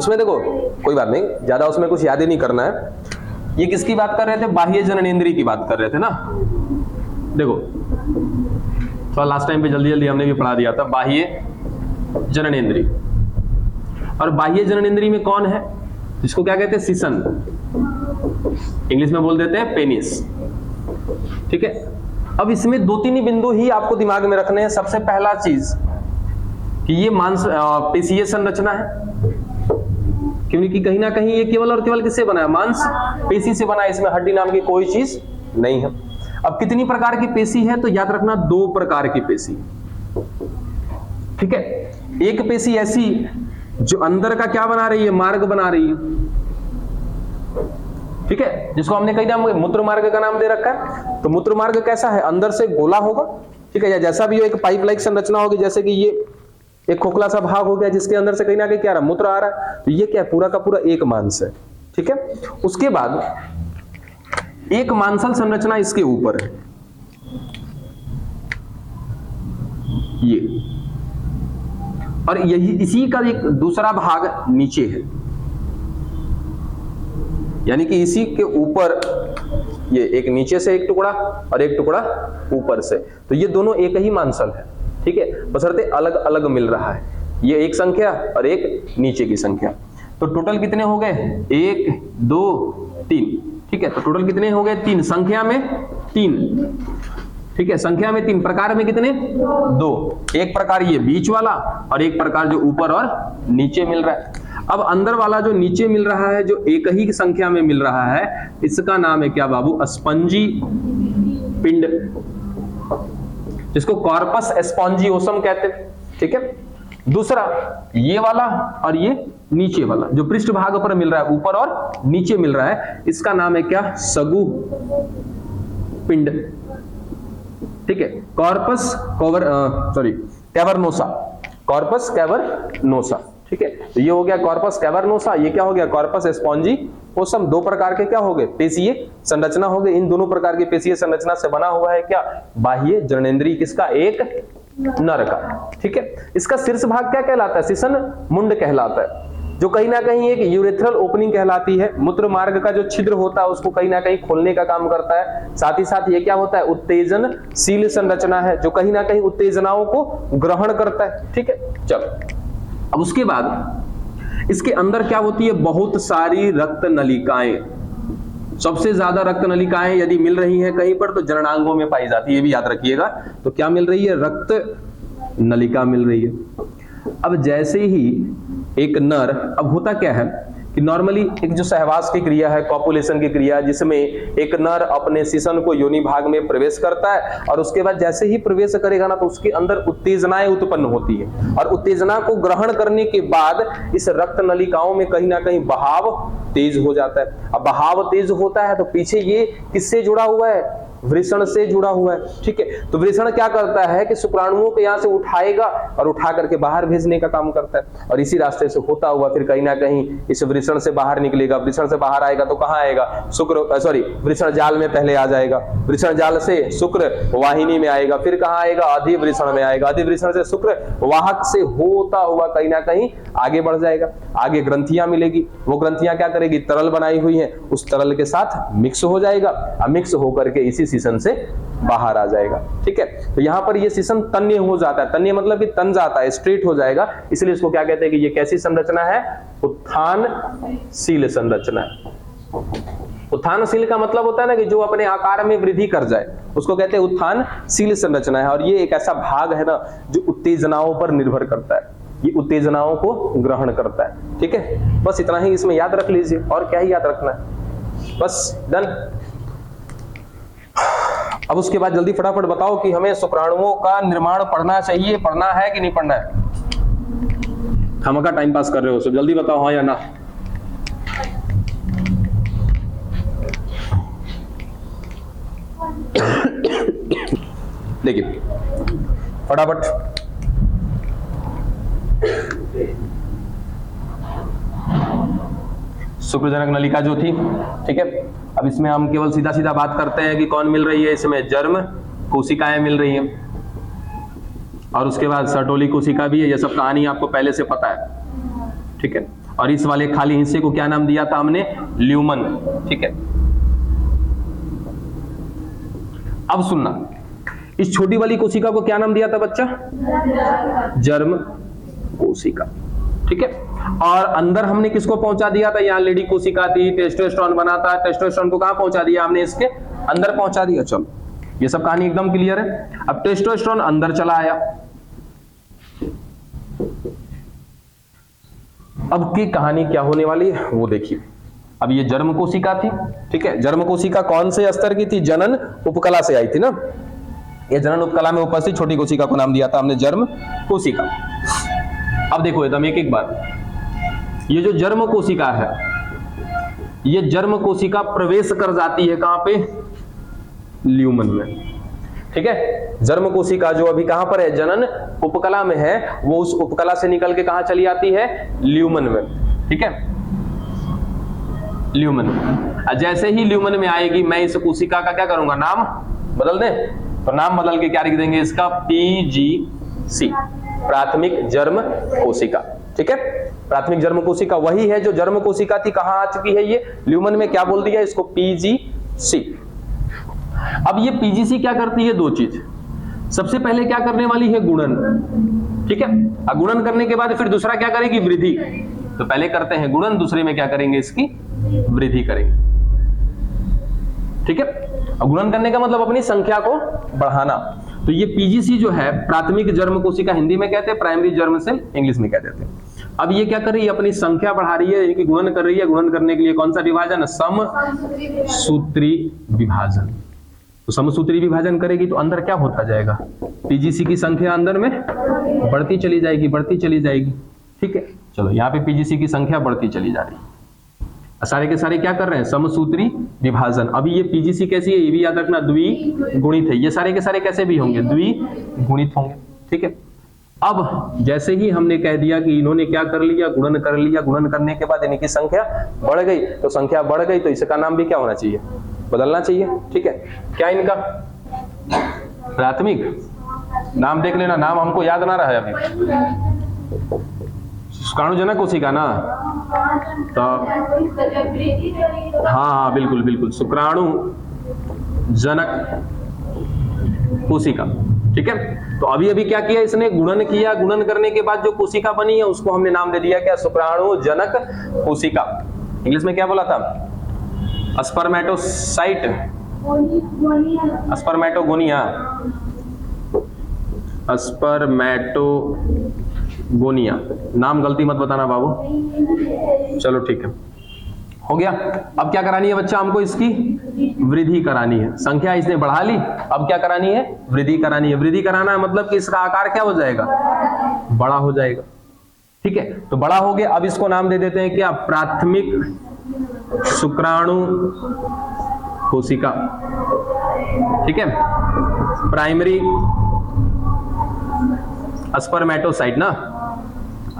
उसमें देखो कोई बात नहीं, ज्यादा उसमें कुछ याद ही नहीं करना है। ये किसकी बात कर रहे थे? बाह्य जननेंद्रिय की बात कर रहे थे ना। देखो तो लास्ट टाइम पे जल्दी जल्दी हमने भी पढ़ा दिया था बाह्य जननेंद्रिय। और बाह्य जननेंद्रिय में कौन है? जिसको क्या कहते हैं? सिसन, इंग्लिश में बोल देते हैं पेनिस। ठीक है, अब इसमें दो तीन ही बिंदु ही आपको दिमाग में रखने हैं। सबसे पहला चीज कि ये मांस पेशीय संरचना है, क्योंकि कहीं ना कहीं ये केवल और केवल किससे बना है? मांस पेशी से बना है, इसमें हड्डी नाम की कोई चीज नहीं है। अब कितनी प्रकार की पेशी है? तो याद रखना 2 प्रकार की पेशी। ठीक है, एक पेशी ऐसी जो अंदर का क्या बना रही है? मार्ग बना रही है। ठीक है, जिसको हमने कई नाम मूत्र मार्ग का नाम दे रखा है। तो मूत्र मार्ग कैसा है? अंदर से गोला होगा, ठीक है, या जैसा भी हो एक पाइप लाइक संरचना होगी, जैसे कि ये एक खोखला सा भाग हो गया जिसके अंदर से कहीं ना कहीं क्या रहा? मूत्र आ रहा है। तो ये क्या है? पूरा का पूरा एक मांस है। ठीक है, उसके बाद एक मांसल संरचना इसके ऊपर है, ये, और यही इसी का एक दूसरा भाग नीचे है, यानी कि इसी के ऊपर ये एक नीचे से एक टुकड़ा और एक टुकड़ा ऊपर से। तो ये दोनों एक ही मांसल है। ठीक है, बशर्ते अलग अलग मिल रहा है। ये एक संख्या और एक नीचे की संख्या। तो टोटल कितने हो गए? 1 2 3। ठीक है, तो टोटल कितने हो गए? 3। संख्या में 3। ठीक है, संख्या में 3, प्रकार में कितने? 2। एक प्रकार ये बीच वाला और एक प्रकार जो ऊपर और नीचे मिल रहा है। अब अंदर वाला जो नीचे मिल रहा है, जो एक ही संख्या में मिल रहा है, इसका नाम है क्या बाबू? स्पंजी पिंड, जिसको कॉर्पस स्पॉन्जियोसम कहते हैं। ठीक है, दूसरा ये वाला और ये नीचे वाला जो पृष्ठ भाग पर मिल रहा है, ऊपर और नीचे मिल रहा है, इसका नाम है क्या? सगु पिंड। ठीक है, कॉर्पस कैवर्नोसा, कॉर्पस कैवर्नोसा। ठीक है, तो ये हो गया कॉर्पस कैवर्नोसा, ये क्या हो गया? Corpus spongiosum. 2 प्रकार के क्या हो गए? पेशीय संरचना हो गए। इन दोनों प्रकार की पेशीय संरचना से बना हुआ है क्या? बाह्य जननेंद्रिय। किसका? एक नर का। ठीक है, इसका शीर्ष भाग क्या कहलाता है? सिसन मुंड कहलाता है, जो कहीं ना कहीं एक यूरेथ्रल ओपनिंग कहलाती है। मूत्र मार्ग का जो छिद्र होता है उसको कहीं ना कहीं खोलने का काम करता है। साथ ही साथ ये क्या होता है? उत्तेजनशील संरचना है, जो कहीं ना कहीं उत्तेजनाओं को ग्रहण करता है। ठीक है, चलो अब उसके बाद इसके अंदर क्या होती है? बहुत सारी रक्त नलिकाएं। सबसे ज्यादा रक्त नलिकाएं यदि मिल रही हैं कहीं पर तो जननांगों में पाई जाती है, ये भी याद रखिएगा। तो क्या मिल रही है? रक्त नलिका मिल रही है। अब जैसे ही एक नर, अब होता क्या है कि नॉर्मली एक जो सहवास की क्रिया है, कॉपुलेशन की क्रिया, जिसमें एक नर अपने शिशन को योनि भाग में प्रवेश करता है, और उसके बाद जैसे ही प्रवेश करेगा ना तो उसके अंदर उत्तेजनाएं उत्पन्न होती है, और उत्तेजना को ग्रहण करने के बाद इस रक्त नलिकाओं में कहीं ना कहीं बहाव तेज हो जाता है। अब बहाव तेज होता है तो पीछे ये किससे जुड़ा हुआ है? वृषण से जुड़ा हुआ है। ठीक है, तो वृषण क्या करता है कि शुक्राणुओं को यहाँ से उठाएगा और उठा करके बाहर भेजने का काम करता है, और इसी रास्ते से होता हुआ फिर कहीं ना कहीं इस वृषण से बाहर निकलेगा। वृषण से बाहर आएगा तो कहाँ आएगा? वृषण जाल में पहले आ जाएगा, वृषण जाल से शुक्र वाहिनी में आएगा, फिर कहाँ आएगा? अधिवृषण में आएगा, अधिवृषण से शुक्र वाहक से होता हुआ कहीं ना कहीं आगे बढ़ जाएगा। आगे ग्रंथियां मिलेगी, वो ग्रंथियां क्या करेगी? तरल बनाई हुई है, उस तरल के साथ मिक्स हो जाएगा, और मिक्स होकर के इसी शिशन से बाहर आ जाएगा। ठीक है, तो यहां पर ये शिशन तन्य हो जाता है। तन्य मतलब कि तन जाता है, स्ट्रेट हो जाएगा, इसलिए इसको क्या कहते हैं कि ये कैसी संरचना है? उत्थानशील संरचना है। उत्थानशील का मतलब होता है ना कि जो अपने आकार में वृद्धि कर जाए, उसको कहते हैं उत्थानशील संरचना है। और ये एक ऐसा भाग है ना जो उत्तेजनाओं पर निर्भर करता है, ये उत्तेजनाओं को ग्रहण करता है। ठीक है, बस इतना ही इसमें याद रख लीजिए, और क्या ही याद रखना है, बस डन। अब उसके बाद जल्दी फटाफट बताओ कि हमें शुक्राणुओं का निर्माण पढ़ना चाहिए, पढ़ना है कि नहीं पढ़ना है? हम का टाइम पास कर रहे हो, सब जल्दी बताओ हाँ या ना। देखिए फटाफट, शुक्रजनक नलिका जो थी, ठीक है, अब इसमें हम केवल सीधा सीधा बात करते हैं कि कौन मिल रही है, इसमें जर्म कोशिकाएं मिल रही हैं, और उसके बाद सर्टोली कोशिका भी है। यह सब कहानी आपको पहले से पता है, ठीक है। और इस वाले खाली हिस्से को क्या नाम दिया था हमने, ल्यूमन। ठीक है, अब सुनना, इस छोटी वाली कोशिका को क्या नाम दिया था बच्चा, जर्म कोशिका। ठीक है, और अंदर हमने किसको पहुंचा दिया था, यहाँ लेडी कोशिका थी, टेस्टोस्टेरोन बना था, टेस्टोस्टेरोन को कहां पहुंचा दिया हमने, इसके अंदर पहुंचा दिया। चलो ये सब कहानी एकदम क्लियर है। अब टेस्टोस्टेरोन अंदर चला आया, अब की कहानी क्या होने वाली है वो देखिए। अब ये जर्म कोशिका थी, ठीक है, जर्म कोशिका कौन से स्तर की थी, जनन उपकला से आई थी ना, ये जनन उपकला में उपस्थित छोटी कोशिका को नाम दिया था हमने जर्म कोशिका। अब देखो एकदम एक एक बार, ये जो जर्म कोशिका है, ये जर्म कोशिका प्रवेश कर जाती है कहां पे, ल्यूमन में। ठीक है, जर्म कोशिका जो अभी कहां पर है, जनन उपकला में है, वो उस उपकला से निकल के कहां चली आती है, ल्यूमन में। ठीक है, ल्यूमन में। जैसे ही ल्यूमन में आएगी, मैं इस कोशिका का क्या करूंगा, नाम बदल दें, तो नाम बदल के क्या लिख देंगे इसका, PGC, प्राथमिक जर्म कोशिका। ठीक है, प्राथमिक जर्म कोशिका वही है जो जर्म कोशिका थी, कहां आ चुकी है ये, ल्यूमन में। क्या बोल दिया इसको, PGC। अब ये PGC क्या करती है, दो चीज। सबसे पहले क्या करने वाली है, गुणन। ठीक है, अब गुणन करने के बाद फिर दूसरा क्या करेगी, वृद्धि। तो पहले करते हैं गुणन, दूसरे में क्या करेंगे, इसकी वृद्धि करेंगे। ठीक है, अब गुणन करने का मतलब अपनी संख्या को बढ़ाना। तो ये PGC जो है, प्राथमिक जर्म कोशिका हिंदी में कहते हैं, प्राइमरी जर्म सेल इंग्लिश में कह देते हैं। अब ये क्या कर रही है, अपनी संख्या बढ़ा रही है, यानी कि गुणन कर रही है। गुणन करने के लिए कौन सा विभाजन, समसूत्री विभाजन। तो समसूत्री विभाजन करेगी तो अंदर क्या होता जाएगा, PGC की संख्या अंदर में बढ़ती चली जाएगी, बढ़ती चली जाएगी। ठीक है, चलो यहाँ पे PGC की संख्या बढ़ती चली जा रही है। सारे के सारे क्या कर रहे हैं, समसूत्री विभाजन। अभी ये PGC कैसी है, ये भी याद रखना, द्विगुणित है। ये सारे के सारे कैसे भी होंगे, द्विगुणित होंगे। ठीक है, अब जैसे ही हमने कह दिया कि इन्होंने क्या कर लिया, गुणन कर लिया, गुणन करने के बाद इनकी संख्या बढ़ गई, तो संख्या बढ़ गई तो इसका नाम भी क्या होना चाहिए, बदलना चाहिए। ठीक है, क्या इनका प्राथमिक नाम देख लेना, नाम हमको याद ना रहा है अभी, शुक्राणुजनक कोशिका ना, तो हाँ बिल्कुल बिल्कुल, शुक्राणु जनक कोशिका। ठीक है, तो अभी अभी क्या किया इसने, गुणन किया। गुणन करने के बाद जो कोशिका बनी है उसको हमने नाम दे दिया क्या, शुक्राणु जनक कोशिका। इंग्लिश में क्या बोला था, स्पर्मेटोसाइट, स्पर्मेटोगोनिया, स्पर्मेटोगोनिया। नाम गलती मत बताना बाबू। चलो ठीक है, हो गया। अब क्या करानी है बच्चा, हमको इसकी वृद्धि करानी है। संख्या इसने बढ़ा ली, अब क्या करानी है, वृद्धि करानी है। वृद्धि कराना है मतलब कि इसका आकार क्या हो जाएगा, बड़ा हो जाएगा। ठीक है, तो बड़ा हो गया। अब इसको नाम दे देते हैं क्या, प्राथमिक शुक्राणु कोशिका। ठीक है, प्राइमरी स्पर्मेटोसाइट ना,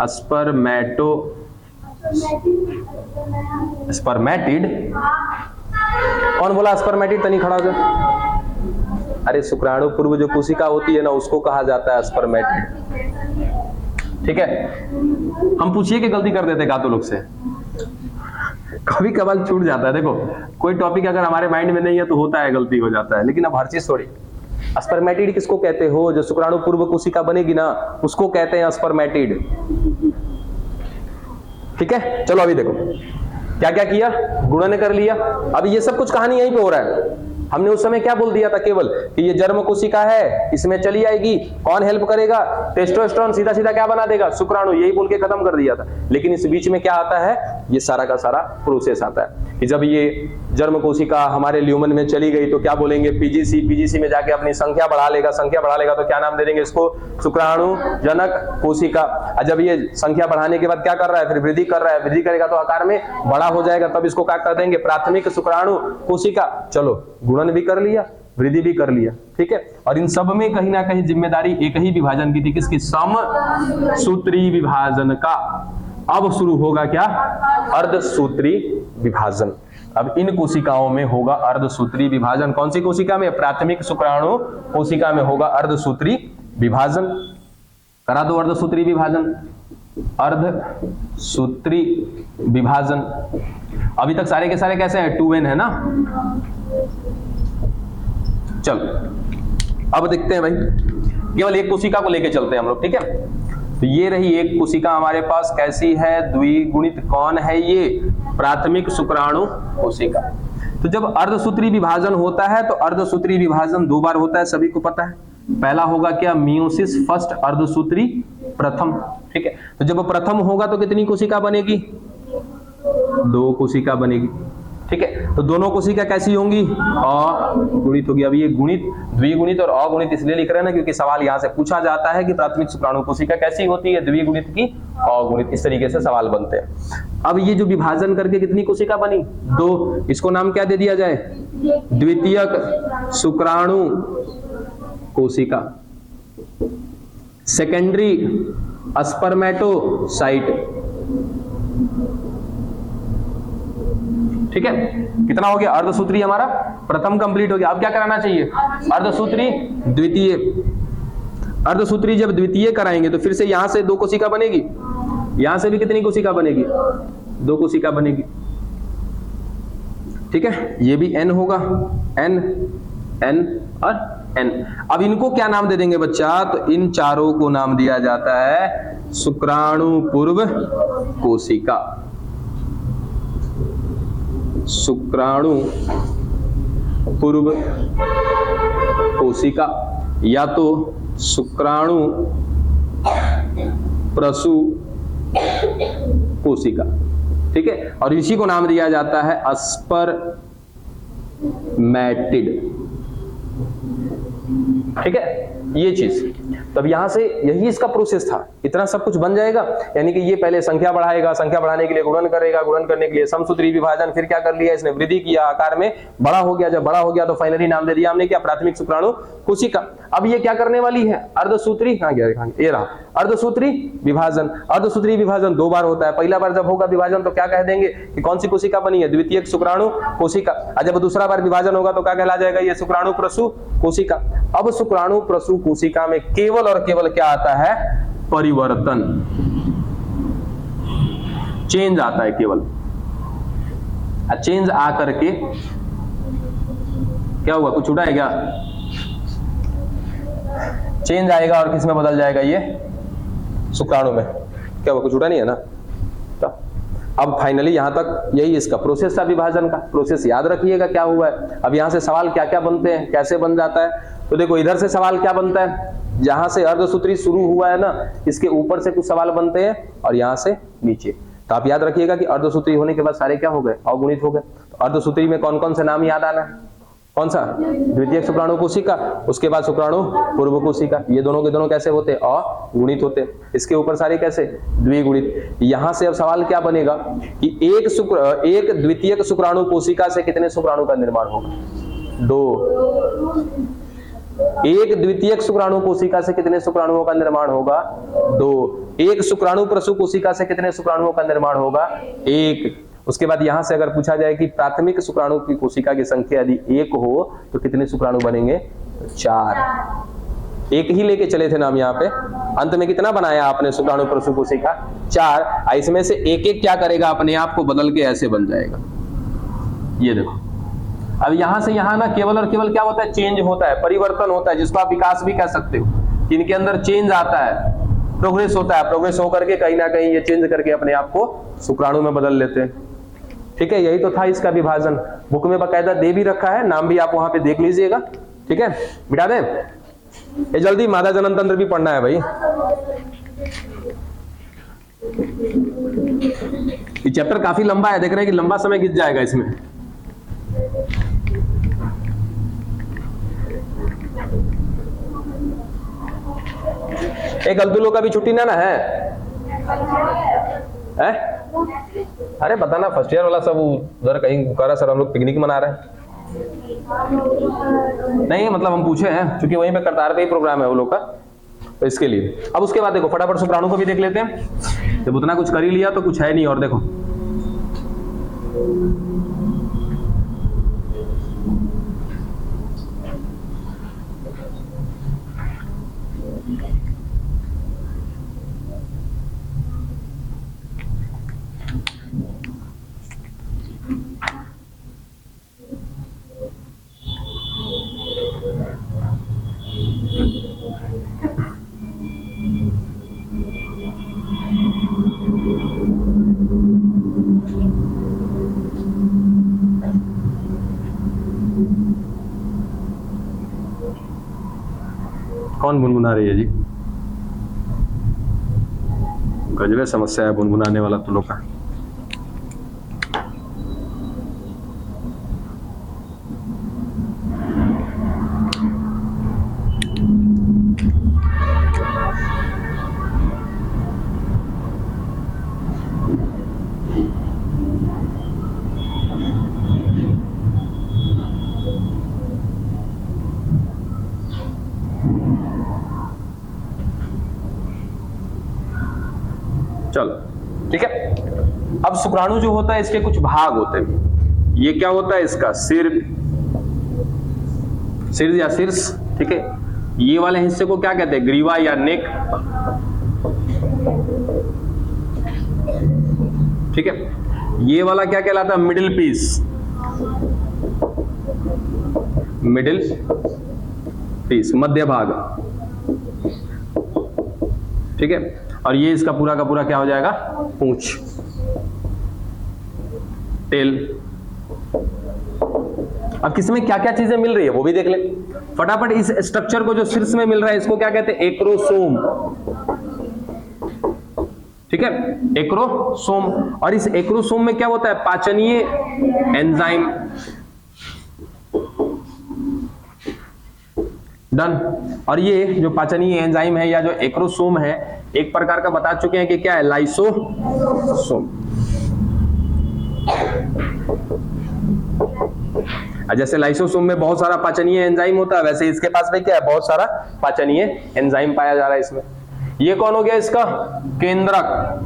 स्पर्मेटिड। कौन बोला स्पर्मेटिड, तनी खड़ा हो जा। अरे शुक्राणु पूर्व जो कोशिका होती है ना, उसको कहा जाता है स्पर्मेटिड। ठीक है, हम पूछिए कि गलती कर देते गातो लोग से, कभी कभार छूट जाता है। देखो कोई टॉपिक अगर हमारे माइंड में नहीं है तो होता है, गलती हो जाता है, लेकिन अब हर चीज थोड़ी। स्पर्मेटिड किसको कहते हो, जो शुक्राणु पूर्व कोशिका बनेगी ना, उसको कहते हैं स्पर्मेटिड। ठीक है, चलो अभी देखो क्या क्या किया, गुणन कर लिया। अब ये सब कुछ कहानी यहीं पे हो रहा है। हमने उस समय क्या बोल दिया था केवल कि ये जर्म कोशिका है, इसमें चली आएगी, कौन हेल्प करेगा, टेस्टोस्टेरोन सीधा सीधा क्या बना देगा, शुक्राणु, यही बोल के खत्म कर दिया था। लेकिन इस बीच में क्या आता है, ये सारा का सारा प्रोसेस आता है कि जब ये जर्म कोशिका हमारे ल्यूमन में चली गई तो क्या बोलेंगे, PGC में जाके अपनी संख्या बढ़ा लेगा। संख्या बढ़ा लेगा तो क्या नाम दे देंगे इसको, शुक्राणु जनक कोशिका। और जब ये संख्या बढ़ाने के बाद क्या कर रहा है, फिर वृद्धि कर रहा है, वृद्धि करेगा तो आकार में बड़ा हो जाएगा, तब इसको क्या कर देंगे, प्राथमिक शुक्राणु कोशिका। चलो गुणन भी कर लिया, वृद्धि भी कर लिया। ठीक है, और इन सब में कहीं ना कहीं जिम्मेदारी एक ही विभाजन की थी, किसकी, समसूत्री विभाजन का। अब शुरू होगा क्या, अर्धसूत्री विभाजन। अब इन कोशिकाओं में होगा अर्धसूत्री विभाजन। कौन सी कोशिका में, प्राथमिक शुक्राणु कोशिका में होगा अर्धसूत्री विभाजन। करा दो अर्धसूत्री विभाजन। अर्धसूत्री विभाजन। अभी तक सारे के सारे कैसे हैं, 2n है ना। चलो अब देखते हैं भाई, केवल एक कोशिका को लेके चलते हैं हम लोग, ठीक है। तो ये रही एक कोशिका हमारे पास, कैसी है, द्विगुणित। कौन है ये, प्राथमिक शुक्राणु कोशिका। तो जब अर्धसूत्री विभाजन होता है तो अर्धसूत्री विभाजन 2 बार होता है, सभी को पता है। पहला होगा क्या, मियोसिस फर्स्ट, अर्धसूत्री प्रथम, ठीक है। तो जब प्रथम होगा तो कितनी कोशिका बनेगी, 2 कोशिका बनेगी, ठीक है। तो दोनों कोशिका कैसी होंगी, अगुणित होगी। अब ये गुणित, द्विगुणित और अगुणित इसलिए लिख रहे हैं ना क्योंकि सवाल यहां से पूछा जाता है कि प्राथमिक शुक्राणु कोशिका कैसी होती है, द्विगुणित की अगुणित, इस तरीके से सवाल बनते हैं। अब ये जो विभाजन करके कितनी कोशिका बनी, 2, इसको नाम क्या दे दिया जाए, द्वितीयक शुक्राणु कोशिका, सेकेंडरी स्पर्मेटोसाइट, ठीक है। कितना हो गया, अर्धसूत्री हमारा प्रथम कंप्लीट हो गया। अब क्या कराना चाहिए, अर्धसूत्री द्वितीय। अर्धसूत्री जब द्वितीय कराएंगे तो फिर से यहां से 2 कोशिका बनेगी, यहां से भी कितनी कोशिका बनेगी, 2 कोशिका बनेगी, ठीक है। ये भी n होगा, n n और n। अब इनको क्या नाम दे देंगे बच्चा, तो इन चारों को नाम दिया जाता है शुक्राणु पूर्व कोशिका, शुक्राणु पूर्व कोशिका, या तो शुक्राणु प्रसू कोशिका, ठीक है। और इसी को नाम दिया जाता है स्पर्मेटिड, ठीक है, ये चीज। तब यहां से यही इसका प्रोसेस था, इतना सब कुछ बन जाएगा। यानी कि ये पहले संख्या बढ़ाएगा, संख्या बढ़ाने के लिए गुणन करेगा, गुणन करने के लिए समसूत्री विभाजन, फिर क्या कर लिया इसने, वृद्धि किया, आकार में बड़ा हो गया। जब बड़ा हो गया तो फाइनली नाम दे दिया हमने क्या, प्राथमिक शुक्राणु कोशिका। अब ये क्या करने वाली है, अर्धसूत्री, कहां गया, ये रहा, अर्धसूत्री विभाजन। अर्धसूत्री विभाजन 2 बार होता है। पहला बार जब होगा विभाजन तो क्या कह देंगे कि कौन सी कोशिका बनी है, द्वितीयक शुक्राणु कोशिका। और जब दूसरा बार विभाजन होगा तो क्या कहला जाएगा, ये शुक्राणु प्रसू कोशिका। अब शुक्राणु प्रसू कोशिका में केवल और केवल क्या आता है, परिवर्तन, चेंज आता है केवल। चेंज आ करके क्या हुआ, कुछ छूटा है क्या, चेंज आएगा और किस में बदल जाएगा, ये शुक्राणु में। क्या हुआ, कुछ छूटा नहीं है ना। तो अब फाइनली यहां तक यही इसका प्रोसेस था, विभाजन का प्रोसेस याद रखिएगा क्या हुआ है। अब यहां से सवाल क्या क्या बनते हैं, कैसे बन जाता है, तो देखो इधर से सवाल क्या बनता है, जहां से अर्धसूत्री शुरू हुआ है ना, इसके ऊपर से कुछ सवाल बनते हैं और यहां से नीचे। तो आप याद रखिएगा कि अर्धसूत्री होने के बाद सारे क्या हो गए, अगुणित हो गए। तो अर्धसूत्री में कौन कौन से नाम याद आना है, कौन सा, द्वितीयक शुक्राणु कोशिका, उसके बाद शुक्राणु पूर्व कोशिका। ये दोनों के दोनों कैसे होते, अगुणित होते। इसके ऊपर सारे कैसे, द्विगुणित। यहां से अब सवाल क्या बनेगा कि एक द्वितीयक शुक्राणु कोशिका से कितने शुक्राणु का निर्माण होगा, 2। एक द्वितीयक शुक्राणु कोशिका से कितने शुक्राणुओं का निर्माण होगा, 2। एक शुक्राणु प्रसू कोशिका से कितने शुक्राणुओं का निर्माण होगा, 1। उसके बाद यहां से अगर पूछा जाए कि प्राथमिक शुक्राणु की कोशिका की संख्या यदि 1 हो तो कितने शुक्राणु बनेंगे, 4। एक ही लेके चले थे नाम यहाँ पे, अंत में कितना बनाया आपने शुक्राणु प्रसू कोशिका, 4। इसमें से एक एक क्या करेगा, अपने आप को बदल के ऐसे बन जाएगा। ये देखो, अब यहां से यहां ना केवल और केवल क्या होता है, चेंज होता है, परिवर्तन होता है, जिसको आप विकास भी कह सकते हो। इनके अंदर चेंज आता है, प्रोग्रेस होता है, प्रोग्रेस होकर के कहीं ना कहीं ये चेंज करके अपने आप को शुक्राणु में बदल लेते हैं, ठीक है। यही तो था इसका विभाजन, बुक में बकायदा दे भी रखा है, नाम भी आप वहां पे देख लीजिएगा, ठीक है। मिटा दें ये जल्दी, मादा जनन तंत्र भी पढ़ना है भाई। ये चैप्टर काफी लंबा है, देख रहे हैं कि लंबा समय खिंच जाएगा इसमें। एक गलतुलो का भी छुट्टी ना है, अरे बताना, फर्स्ट ईयर वाला सब उधर कहीं कह रहा सर हम लोग पिकनिक मना रहे हैं। नहीं मतलब हम पूछे हैं, क्योंकि वहीं पे करतार पे ही प्रोग्राम है वो लोग का, तो इसके लिए। अब उसके बाद देखो फटाफट शुक्राणु को भी देख लेते हैं। जब उतना कुछ कर ही लिया तो कुछ है नहीं। और देखो कौन गुनगुना रही है जी? गजबे समस्या है गुनगुनाने वाला तुम लोग का। चलो ठीक है। अब शुक्राणु जो होता है इसके कुछ भाग होते हैं। ये क्या होता है इसका सिर या शीर्ष, ठीक है। ये वाले हिस्से को क्या कहते हैं? ग्रीवा या नेक, ठीक है। ये वाला क्या कहलाता है? मिडिल पीस, मिडिल पीस, मध्य भाग, ठीक है। और ये इसका पूरा का पूरा क्या हो जाएगा? पूंछ, टेल। अब किसमें क्या क्या चीजें मिल रही है वो भी देख ले फटाफट। इस स्ट्रक्चर को जो शीर्ष में मिल रहा है इसको क्या कहते हैं? एक्रोसोम, ठीक है, एक्रोसोम। और इस एक्रोसोम में क्या होता है? पाचनीय एंजाइम। डन। और ये जो पाचनीय एंजाइम है या जो एक्रोसोम है एक प्रकार का बता चुके हैं कि क्या है? लाइसोसोम। जैसे लाइसोसोम में बहुत सारा पाचनीय एंजाइम होता है वैसे इसके पास में क्या है? बहुत सारा पाचनीय एंजाइम पाया जा रहा है इसमें। ये कौन हो गया इसका? केंद्रक।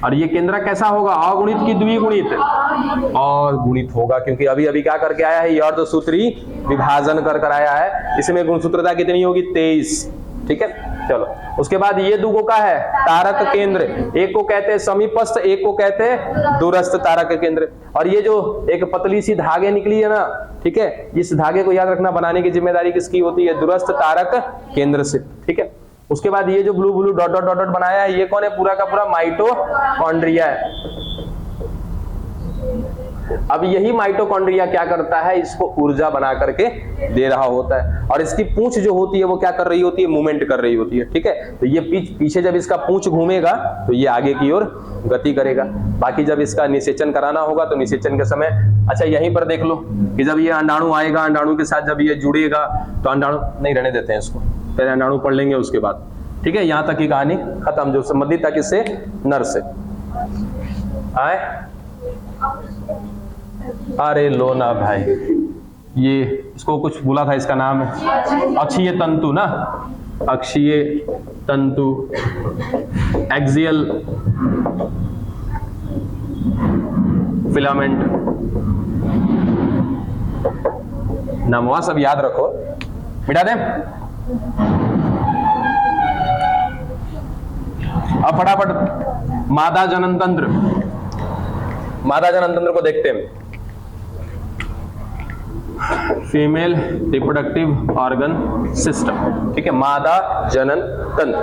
और ये केंद्रक कैसा होगा? अगुणित की द्विगुणित? अगुणित होगा, क्योंकि अभी अभी क्या करके आया है? ये अर्धसूत्री विभाजन कर आया है। इसमें गुणसूत्रता कितनी होगी? 23, ठीक है। चलो उसके बाद ये दुगो का है तारक केंद्र। एक को कहते हैं समीपस्थ, एक को कहते हैं दूरस्थ तारक केंद्र। और ये जो एक पतली सी धागे निकली है ना, ठीक है, इस धागे को याद रखना, बनाने की जिम्मेदारी किसकी होती है? दूरस्थ तारक केंद्र से, ठीक है। उसके बाद ये जो blue blue dot dot dot dot बनाया है ये कौन है? पूरा का पूरा माइटोकॉन्ड्रिया है। अब यही माइटोकॉन्ड्रिया क्या करता है? इसको ऊर्जा बना करके दे रहा होता है। और इसकी पूंछ जो होती है वो क्या कर रही होती है? मूवमेंट कर रही होती है, ठीक है। तो ये पीछे जब इसका पूंछ घूमेगा तो ये आगे की ओर गति करेगा। बाकी जब इसका निषेचन कराना होगा तो निषेचन के समय, अच्छा यहीं पर देख लो कि जब ये अंडाणु आएगा, अंडाणु के साथ जब ये जुड़ेगा तो अंडाणु नहीं रहने देते हैं इसको, पहले अंडाणु पढ़ लेंगे उसके बाद, ठीक है। यहां तक की कहानी खत्म, जो संबंधित था किससे? नर से। आए अरे लो ना भाई, ये इसको कुछ बोला था, इसका नाम है अक्षीय तंतु ना, अक्षीय तंतु, एक्सियल फिलामेंट। नामवा सब याद रखो, मिटा दें। अब फटाफट मादा जनन तंत्र, मादा जनन तंत्र को देखते हैं। फीमेल रिप्रोडक्टिव ऑर्गन सिस्टम, ठीक है, मादा जनन तंत्र।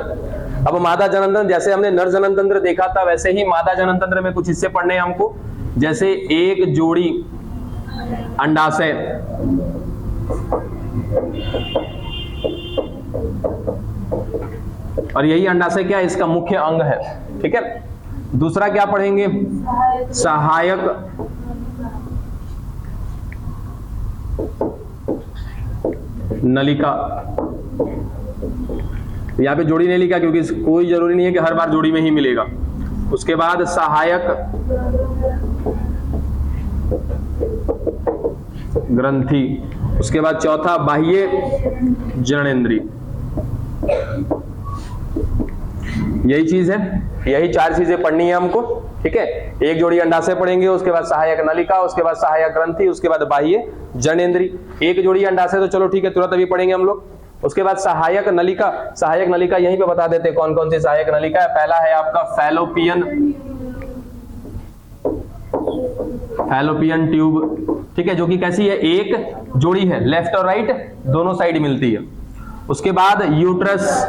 अब मादा जनन तंत्र, जैसे हमने नर जनन तंत्र देखा था वैसे ही मादा जनन तंत्र में कुछ हिस्से पढ़ने हैं हमको। जैसे एक जोड़ी अंडाशय, और यही अंडाशय क्या है? इसका मुख्य अंग है, ठीक है। दूसरा क्या पढ़ेंगे? सहायक नलिका। यहाँ पे जोड़ी नहीं लिखा क्योंकि कोई जरूरी नहीं है कि हर बार जोड़ी में ही मिलेगा। उसके बाद सहायक ग्रंथि। उसके बाद चौथा बाह्य जननेंद्रिय। यही चीज है, यही चार चीजें पढ़नी है हमको, ठीक है। एक जोड़ी अंडाशय पढ़ेंगे, उसके बाद सहायक नलिका, उसके बाद सहायक ग्रंथि, उसके बाद बाह्य जननेंद्रिय। एक जोड़ी अंडाशय तो चलो ठीक है, तुरंत अभी पढ़ेंगे हम लोग। उसके बाद सहायक नलिका, सहायक नलिका यहीं पे बता देते हैं कौन कौन सी सहायक नलिका है। पहला है आपका फैलोपियन ट्यूब, ठीक है, जो कि कैसी है? एक जोड़ी है, लेफ्ट और राइट दोनों साइड मिलती है। उसके बाद यूट्रस,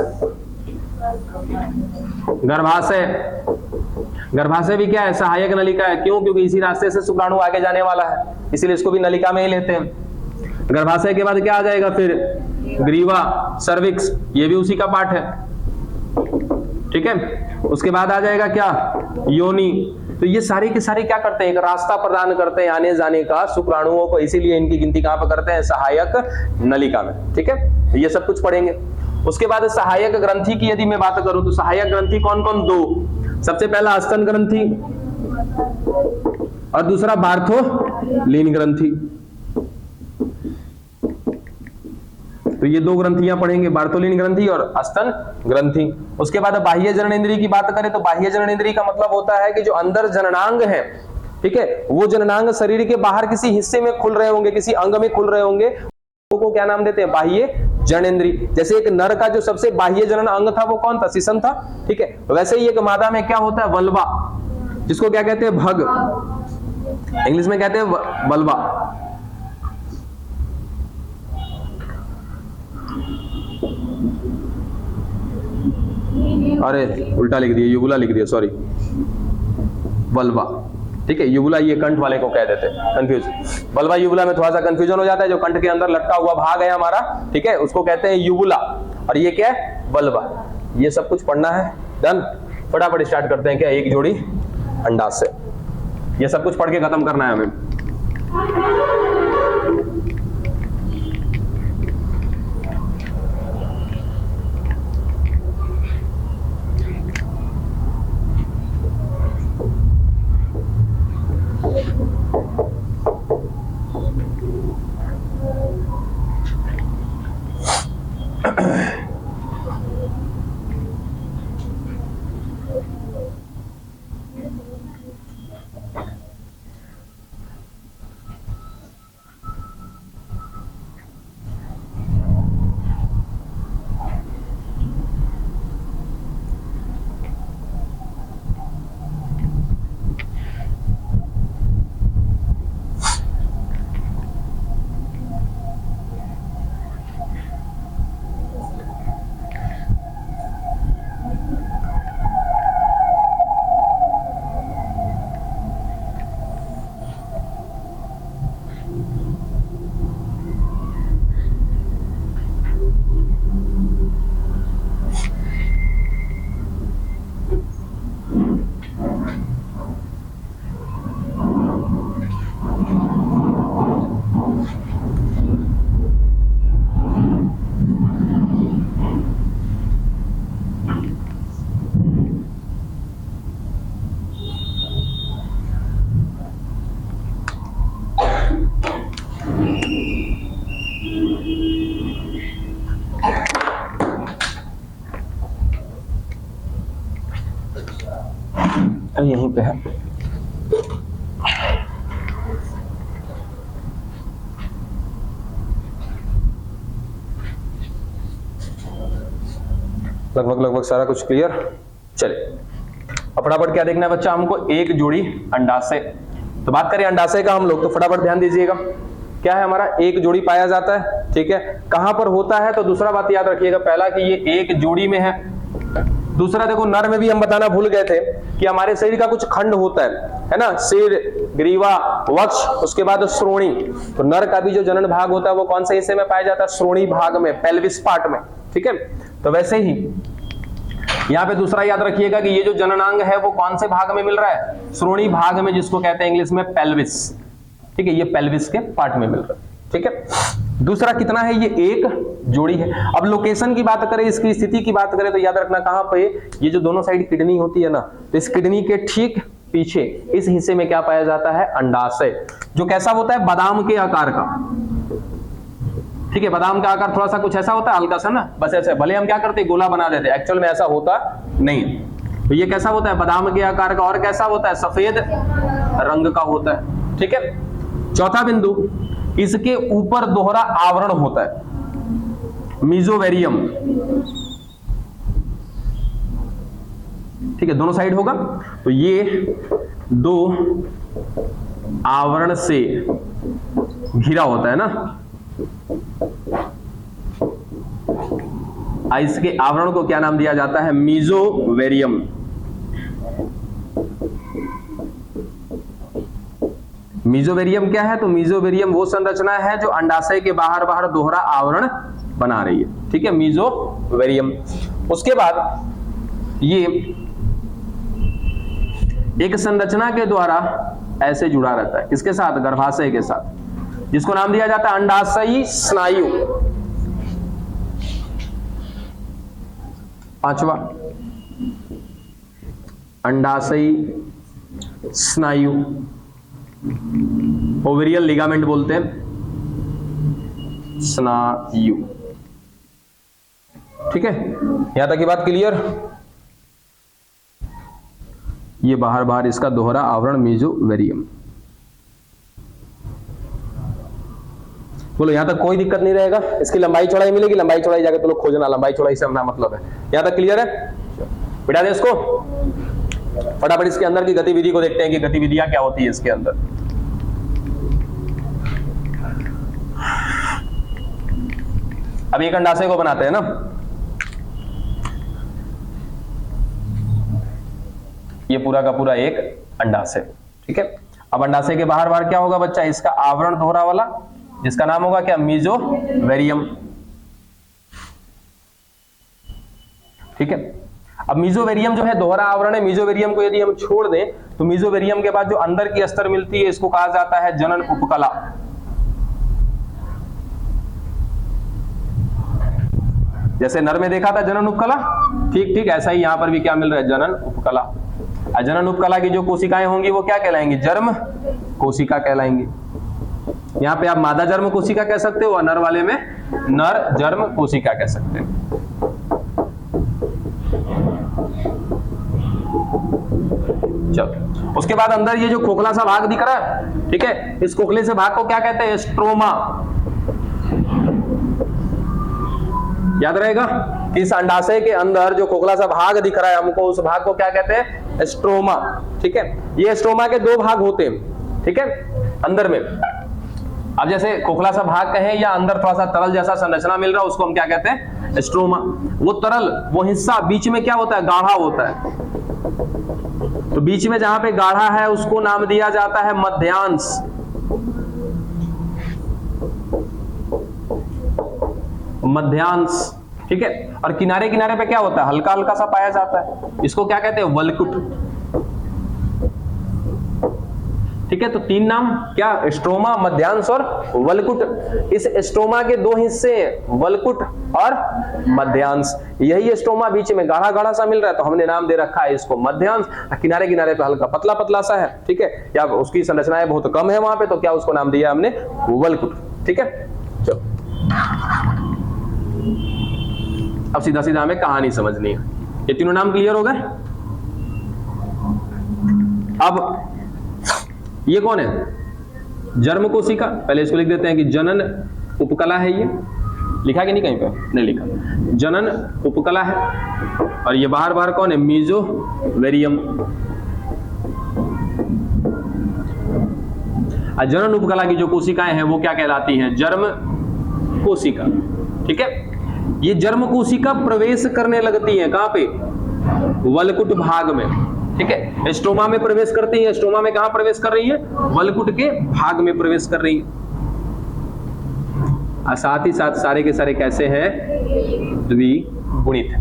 गर्भाशय। गर्भाशय भी क्या है? सहायक नलिका है। क्यों? क्योंकि इसी रास्ते से शुक्राणु आगे जाने वाला है, इसीलिए इसको भी नलिका में ही लेते हैं। गर्भाशय के बाद क्या आ जाएगा फिर, ग्रीवा, सर्विक्स, ये भी उसी का पार्ट है, ठीक है। उसके बाद आ जाएगा क्या, योनि। तो ये सारी की सारी क्या करते हैं, एक रास्ता प्रदान करते हैं आने जाने का शुक्राणुओं को, इसीलिए इनकी गिनती कहां पर करते हैं, सहायक नलिका में, ठीक है। ये सब कुछ पढ़ेंगे। उसके बाद सहायक ग्रंथि की यदि मैं बात करूं तो सहायक ग्रंथि कौन कौन, दो। सबसे पहला अस्तन ग्रंथि और दूसरा बार्थोलीन ग्रंथि। तो ये दो ग्रंथियां पढ़ेंगे, बार्थोलीन ग्रंथि और अस्तन ग्रंथि। उसके बाद बाह्य जननेंद्रिय की बात करें तो बाह्य जननेंद्रिय का मतलब होता है कि जो अंदर जननांग है, ठीक है, वो जननांग शरीर के बाहर किसी हिस्से में खुल रहे होंगे, किसी अंग में खुल रहे होंगे, को क्या नाम देते हैं, बाह्य जननेंद्रिय। जैसे एक नर का जो सबसे बाह्य जनन अंग था वो कौन था, शिशन था, ठीक है। वैसे ही एक मादा में क्या होता है, वल्वा, जिसको क्या कहते हैं, भग, इंग्लिश में कहते हैं वल्वा। अरे उल्टा लिख दिया, युगुला लिख दिया, सॉरी, वल्वा, ठीक है। युगुला ये कंठ वाले को कह देते हैं, कंफ्यूज, वल्वा युगुला में थोड़ा सा कंफ्यूजन हो जाता है, जो कंठ के अंदर लटका हुआ भाग है हमारा, ठीक है, उसको कहते हैं युगुला, और ये क्या है, वल्वा। ये सब कुछ पढ़ना है, डन। फटाफट स्टार्ट करते हैं क्या, एक जोड़ी अंडाशय, ये सब कुछ पढ़ के खत्म करना है हमें। यहीं पे है, लगभग सारा कुछ क्लियर। चलिए अब फटाफट क्या देखना है बच्चा हमको, एक जोड़ी अंडाशय। तो बात करें अंडाशय का हम लोग, तो फटाफट ध्यान दीजिएगा, क्या है हमारा, एक जोड़ी पाया जाता है, ठीक है। कहां पर होता है, तो दूसरा बात याद रखिएगा, पहला कि ये एक जोड़ी में है, दूसरा देखो नर में भी हम बताना भूल गए थे कि हमारे शरीर का कुछ खंड होता है ना, सिर, ग्रीवा, वक्ष, उसके बाद श्रोणी। तो नर का भी जो जनन भाग होता है वो कौन से हिस्से में पाया जाता है, श्रोणी भाग में, पेल्विस पार्ट में, ठीक है। तो वैसे ही यहाँ पे दूसरा याद रखिएगा कि ये जो जननांग है वो कौन से भाग में मिल रहा है, श्रोणी भाग में, जिसको कहते हैं इंग्लिश में पेल्विस, ठीक है, ये पेल्विस के पार्ट में मिल रहा है, ठीक है। दूसरा कितना है, ये एक जोड़ी है। अब लोकेशन की बात करें, इसकी स्थिति की बात करें, तो याद रखना कहां पे, ये जो दोनों साइड किडनी होती है ना, तो इस किडनी के ठीक पीछे इस हिस्से में क्या पाया जाता है, अंडाशय, जो कैसा होता है, बादाम के आकार का, ठीक है। बादाम का आकार थोड़ा सा कुछ ऐसा होता है, हल्का सा ना, बस ऐसे, भले हम क्या करते हैं, गोला बना देते, एक्चुअल में ऐसा होता नहीं। तो ये कैसा होता है, बादाम के आकार का, और कैसा होता है, सफेद रंग का होता है, ठीक है। चौथा बिंदु, इसके ऊपर दोहरा आवरण होता है, मीजोवेरियम, ठीक है, दोनों साइड होगा। तो ये दो आवरण से घिरा होता है ना, इसके आवरण को क्या नाम दिया जाता है, मीजोवेरियम। मीजोवेरियम क्या है? तो मीजोवेरियम वो संरचना है जो अंडाशय के बाहर बाहर दोहरा आवरण बना रही है, ठीक है, मीजोवेरियम। उसके बाद ये एक संरचना के द्वारा ऐसे जुड़ा रहता है, किसके साथ? गर्भाशय के साथ, जिसको नाम दिया जाता है अंडाशयी स्नायु। पांचवा, अंडाशयी स्नायु, ओवेरियल लिगामेंट बोलते हैं, स्नायु। ठीक है, यहां तक की बात क्लियर? ये बाहर बाहर इसका दोहरा आवरण मीजोवेरियम। बोलो, यहां तक कोई दिक्कत नहीं रहेगा? इसकी लंबाई चौड़ाई मिलेगी, लंबाई चौड़ाई जाकर तो लोग खोजना, लंबाई चौड़ाई से अपना मतलब है। यहां तक क्लियर है? बिठा दे इसको, फटाफट इसके अंदर की गतिविधि को देखते हैं कि गतिविधियां क्या होती है इसके अंदर। अब एक अंडाशय को बनाते हैं ना, ये पूरा का पूरा एक अंडाशय, ठीक है। अब अंडाशय के बाहर बाहर क्या होगा बच्चा? इसका आवरण दोहरा वाला, जिसका नाम होगा क्या? मीजोवेरियम, ठीक है। अब मीजोवेरियम जो है दोहरा आवरण है, मीजोवेरियम को यदि हम छोड़ दें तो मीजोवेरियम के बाद जो अंदर की स्तर मिलती है इसको कहा जाता है जनन उपकला। जैसे नर में देखा था जनन उपकला, ठीक ठीक ऐसा ही यहां पर भी क्या मिल रहा है? जनन उपकला। जनन उपकला की जो कोशिकाएं होंगी वो क्या कहलाएंगी? जर्म कोशिका कहलाएंगी। यहां पे आप मादा जर्म कोशिका कह सकते हो और नर वाले में नर जर्म कोशिका कह सकते हैं। चलो, उसके बाद अंदर ये जो खोखला सा भाग दिख रहा है, ठीक है, इस खोखले से भाग को क्या कहते हैं? स्ट्रोमा। याद रहेगा कि इस अंडाशय के अंदर जो खोखला सा भाग दिख रहा है हमको, उस भाग को क्या कहते हैं? स्ट्रोमा, ठीक है। ये स्ट्रोमा के दो भाग होते हैं, ठीक है, अंदर में। अब जैसे खोखला सा भाग कहें या अंदर थोड़ा सा तरल जैसा संरचना मिल रहा है, उसको हम क्या कहते हैं? स्ट्रोमा। वो तरल, वो हिस्सा बीच में क्या होता है? गाढ़ा होता है। तो बीच में जहां पे गाढ़ा है उसको नाम दिया जाता है मध्यांश। मध्यांश, ठीक है। और किनारे किनारे पे क्या होता है? हल्का हल्का सा पाया जाता है, इसको क्या कहते हैं? वल्कुट, ठीक है। तो तीन नाम क्या? स्ट्रोमा, मध्यांश और वल्कुट। इस स्ट्रोमा के दो हिस्से हैं, वल्कुट और मध्यांश। यही स्ट्रोमा बीच में गाढ़ा गाढ़ा सा मिल रहा है तो हमने नाम दे रखा है इसको मध्यांश। किनारे किनारे पे हल्का पतला पतला सा है, ठीक है, या उसकी संरचनाएं बहुत कम है वहां पे, तो क्या उसको नाम दिया हमने? वल्कुट, ठीक है। चलो, अब सीधा सीधा हमें कहानी समझनी है। ये तीनों नाम क्लियर हो गए? अब ये कौन है? जर्म कोशिका। पहले इसको लिख देते हैं कि जनन उपकला है। ये लिखा कि नहीं कहीं पे? नहीं लिखा। जनन उपकला है। और ये बाहर बाहर कौन है? मीजोवेरियम। जनन उपकला की जो कोशिकाएं हैं वो क्या कहलाती हैं? जर्म कोशिका, ठीक है। ये जर्म कोशिका प्रवेश करने लगती है कहां पे? वल्कुट भाग में, ठीक है। स्ट्रोमा में प्रवेश करती है। स्ट्रोमा में कहां प्रवेश कर रही है? वल्कुट के भाग में प्रवेश कर रही है। और साथ ही साथ सारे के सारे कैसे हैं? द्विगुणित।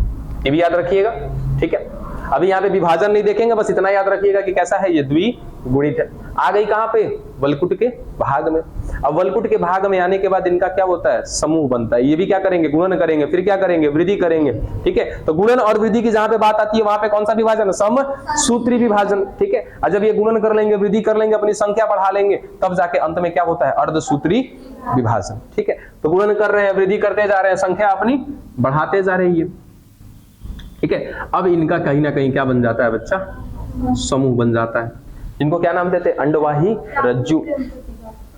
ये भी याद रखिएगा, ठीक है। अभी यहाँ पे विभाजन नहीं देखेंगे, बस इतना याद रखिएगा कि कैसा है? ये द्विगुणित है। आ गई कहां पे? वल्कुट के भाग में। अब वल्कुट के भाग में आने के बाद इनका क्या होता है? समूह बनता है। ये भी क्या करेंगे? गुणन करेंगे। फिर क्या करेंगे? वृद्धि करेंगे, ठीक है। तो गुणन और वृद्धि की जहां पे बात आती है वहां पे कौन सा विभाजन? समसूत्री विभाजन, ठीक है। और जब ये गुणन कर लेंगे, वृद्धि कर लेंगे, अपनी संख्या बढ़ा लेंगे, तब जाके अंत में क्या होता है? अर्धसूत्री विभाजन, ठीक है। तो गुणन कर रहे हैं, वृद्धि करते जा रहे हैं, संख्या अपनी बढ़ाते जा रही है, ठीक है। अब इनका कहीं ना कहीं क्या बन जाता है बच्चा? समूह बन जाता है। इनको क्या नाम देते हैं? अंडवाही रज्जु।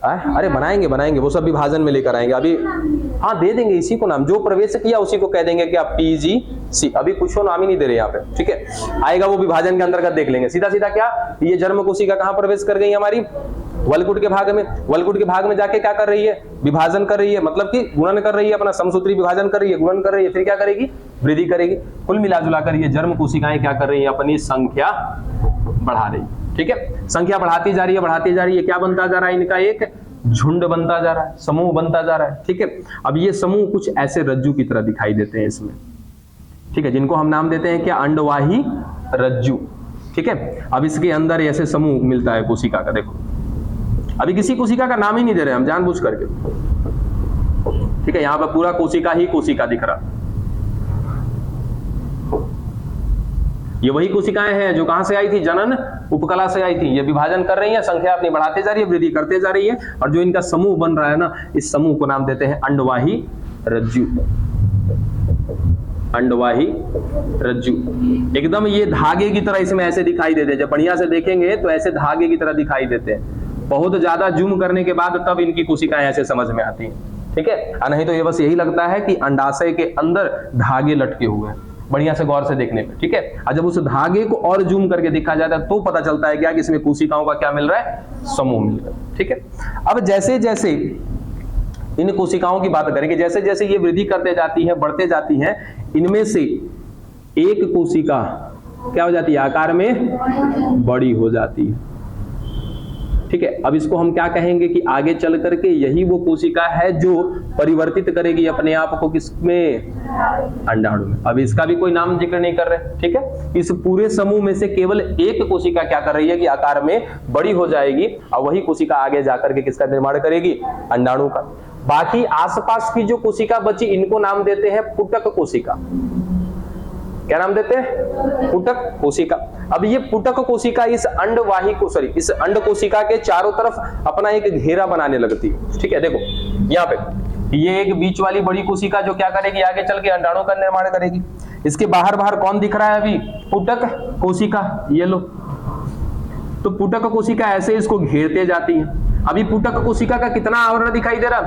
अरे बनाएंगे वो सब विभाजन में लेकर आएंगे। अभी हाँ दे देंगे इसी को नाम, जो प्रवेश किया उसी को कह देंगे क्या? PGC। अभी कुछ नाम ही नहीं दे रहे यहाँ पे, ठीक है। आएगा वो विभाजन के अंतर्गत देख लेंगे। सीधा सीधा क्या? ये जर्म कोशिका कहाँ प्रवेश कर गई हमारी? वल्कुट के भाग में। वल्कुट के भाग में जाके क्या कर रही है? विभाजन कर रही है, मतलब कि गुणन कर रही है, अपना समसूत्री विभाजन कर रही है, गुणन कर रही है, फिर क्या करेगी? वृद्धि करेगी। कुल मिलाजुला कर ये जर्म कोशिकाएं क्या कर रही है? अपनी संख्या बढ़ा रही है, ठीक है, संख्या बढ़ाती जा रही है, बढ़ाती जा रही है, क्या बनता जा रहा है, इनका एक झुंड बनता जा रहा है, समूह बनता जा रहा है। ठीक है, अब ये समूह कुछ ऐसे रज्जू की तरह दिखाई देते हैं इसमें, ठीक है, जिनको हम नाम देते हैं क्या, अंडवाही रज्जु। ठीक है, अब इसके अंदर ऐसे समूह मिलता है कोशिका का। देखो अभी किसी कोशिका का नाम ही नहीं दे रहे हम जानबूझ करके, ठीक है, यहां पर पूरा कोशिका ही कोशिका दिख रहा। ये वही कोशिकाएं हैं जो कहां से आई थी, जनन उपकला से आई थी। ये विभाजन कर रही है, संख्या अपनी बढ़ाते जा रही है, वृद्धि करते जा रही है, और जो इनका समूह बन रहा है ना, इस समूह को नाम देते हैं अंडवाही रज्जु। अंडवाही रज्जु एकदम ये धागे की तरह इसमें ऐसे दिखाई देते हैं। जब बढ़िया से देखेंगे तो ऐसे धागे की तरह दिखाई देते हैं। बहुत ज्यादा जूम करने के बाद तब इनकी कोशिकाएं ऐसे समझ में आती हैं। ठीक है, नहीं तो ये बस यही लगता है कि अंडाशय के अंदर धागे लटके हुए हैं, बढ़िया से गौर से देखने पे। ठीक है, और जब उस धागे को और जूम करके देखा जाता है तो पता चलता है क्या कि इसमें कोशिकाओं का क्या मिल रहा है, समूह मिल रहा है। ठीक है, अब जैसे जैसे इन कोशिकाओं की बात करें कि जैसे जैसे ये वृद्धि करते जाती है, बढ़ते जाती हैं, इनमें से एक कोशिका क्या हो जाती है, आकार में बड़ी हो जाती है। ठीक है, अब इसको हम क्या कहेंगे कि आगे चल करके यही वो कोशिका है जो परिवर्तित करेगी अपने आप को किसमें, अंडाणु में। अब इसका भी कोई नाम जिक्र नहीं कर रहे। ठीक है, इस पूरे समूह में से केवल एक कोशिका क्या कर रही है कि आकार में बड़ी हो जाएगी, और वही कोशिका आगे जाकर के किसका निर्माण करेगी, अंडाणु का। बाकी आसपास की जो कोशिका बची इनको नाम देते हैं पुटक कोशिका। क्या नाम देते हैं, पुटक कोशिका। अब ये पुटक कोशिका इस अंडवाही को इस अंड कोशिका के चारों तरफ अपना एक घेरा बनाने लगती है। ठीक है, देखो यहाँ पे ये एक बीच वाली बड़ी कोशिका जो क्या करेगी, आगे चल के अंडाणु का निर्माण करेगी। इसके बाहर बाहर कौन दिख रहा है अभी, पुटक कोशिका, ये लो। तो पुटक कोशिका ऐसे इसको घेरते जाती है। अभी पुटक कोशिका का कितना आवरण दिखाई दे रहा,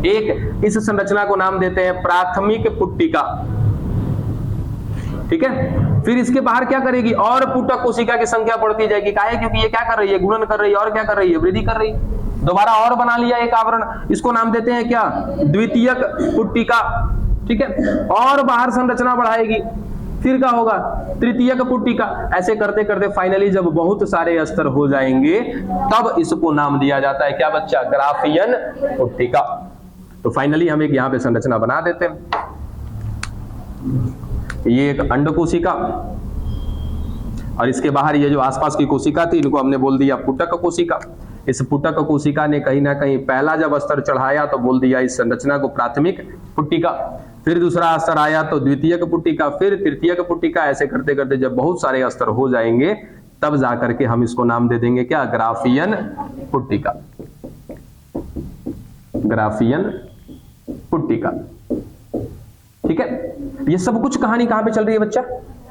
एक। इस संरचना को नाम देते हैं प्राथमिक पुट्टिका। ठीक है, फिर इसके बाहर क्या करेगी, और पुटक कोशिका की संख्या बढ़ती जाएगी। काहे, क्योंकि ये क्या कर रही है, गुणन कर रही है, और क्या कर रही है, वृद्धि कर रही है। दोबारा और बना लिया एक आवरण, इसको नाम देते हैं क्या, द्वितीयक पुट्टिका। ठीक है, और बाहर संरचना बढ़ाएगी, फिर क्या होगा, तृतीयक पुट्टिका। ऐसे करते करते फाइनली जब बहुत सारे स्तर हो जाएंगे तब इसको नाम दिया जाता है क्या बच्चा, ग्राफियन पुट्टिका। तो फाइनली हम एक यहाँ पे संरचना बना देते हैं। ये एक अंड कोशिका, और इसके बाहर ये जो आसपास की कोशिका थी इनको हमने बोल दिया पुटक कोशिका। इस पुटक कोशिका ने कहीं ना कहीं पहला जब स्तर चढ़ाया तो बोल दिया इस संरचना को प्राथमिक पुट्टिका। फिर दूसरा स्तर आया तो द्वितीयक पुट्टिका, फिर तृतीयक पुट्टिका। ऐसे करते करते जब बहुत सारे स्तर हो जाएंगे तब जाकर के हम इसको नाम दे देंगे क्या, ग्राफियन पुट्टिका। ग्राफियन पुट्टिका। ठीक है, ये सब कुछ कहानी कहां पे चल रही है बच्चा,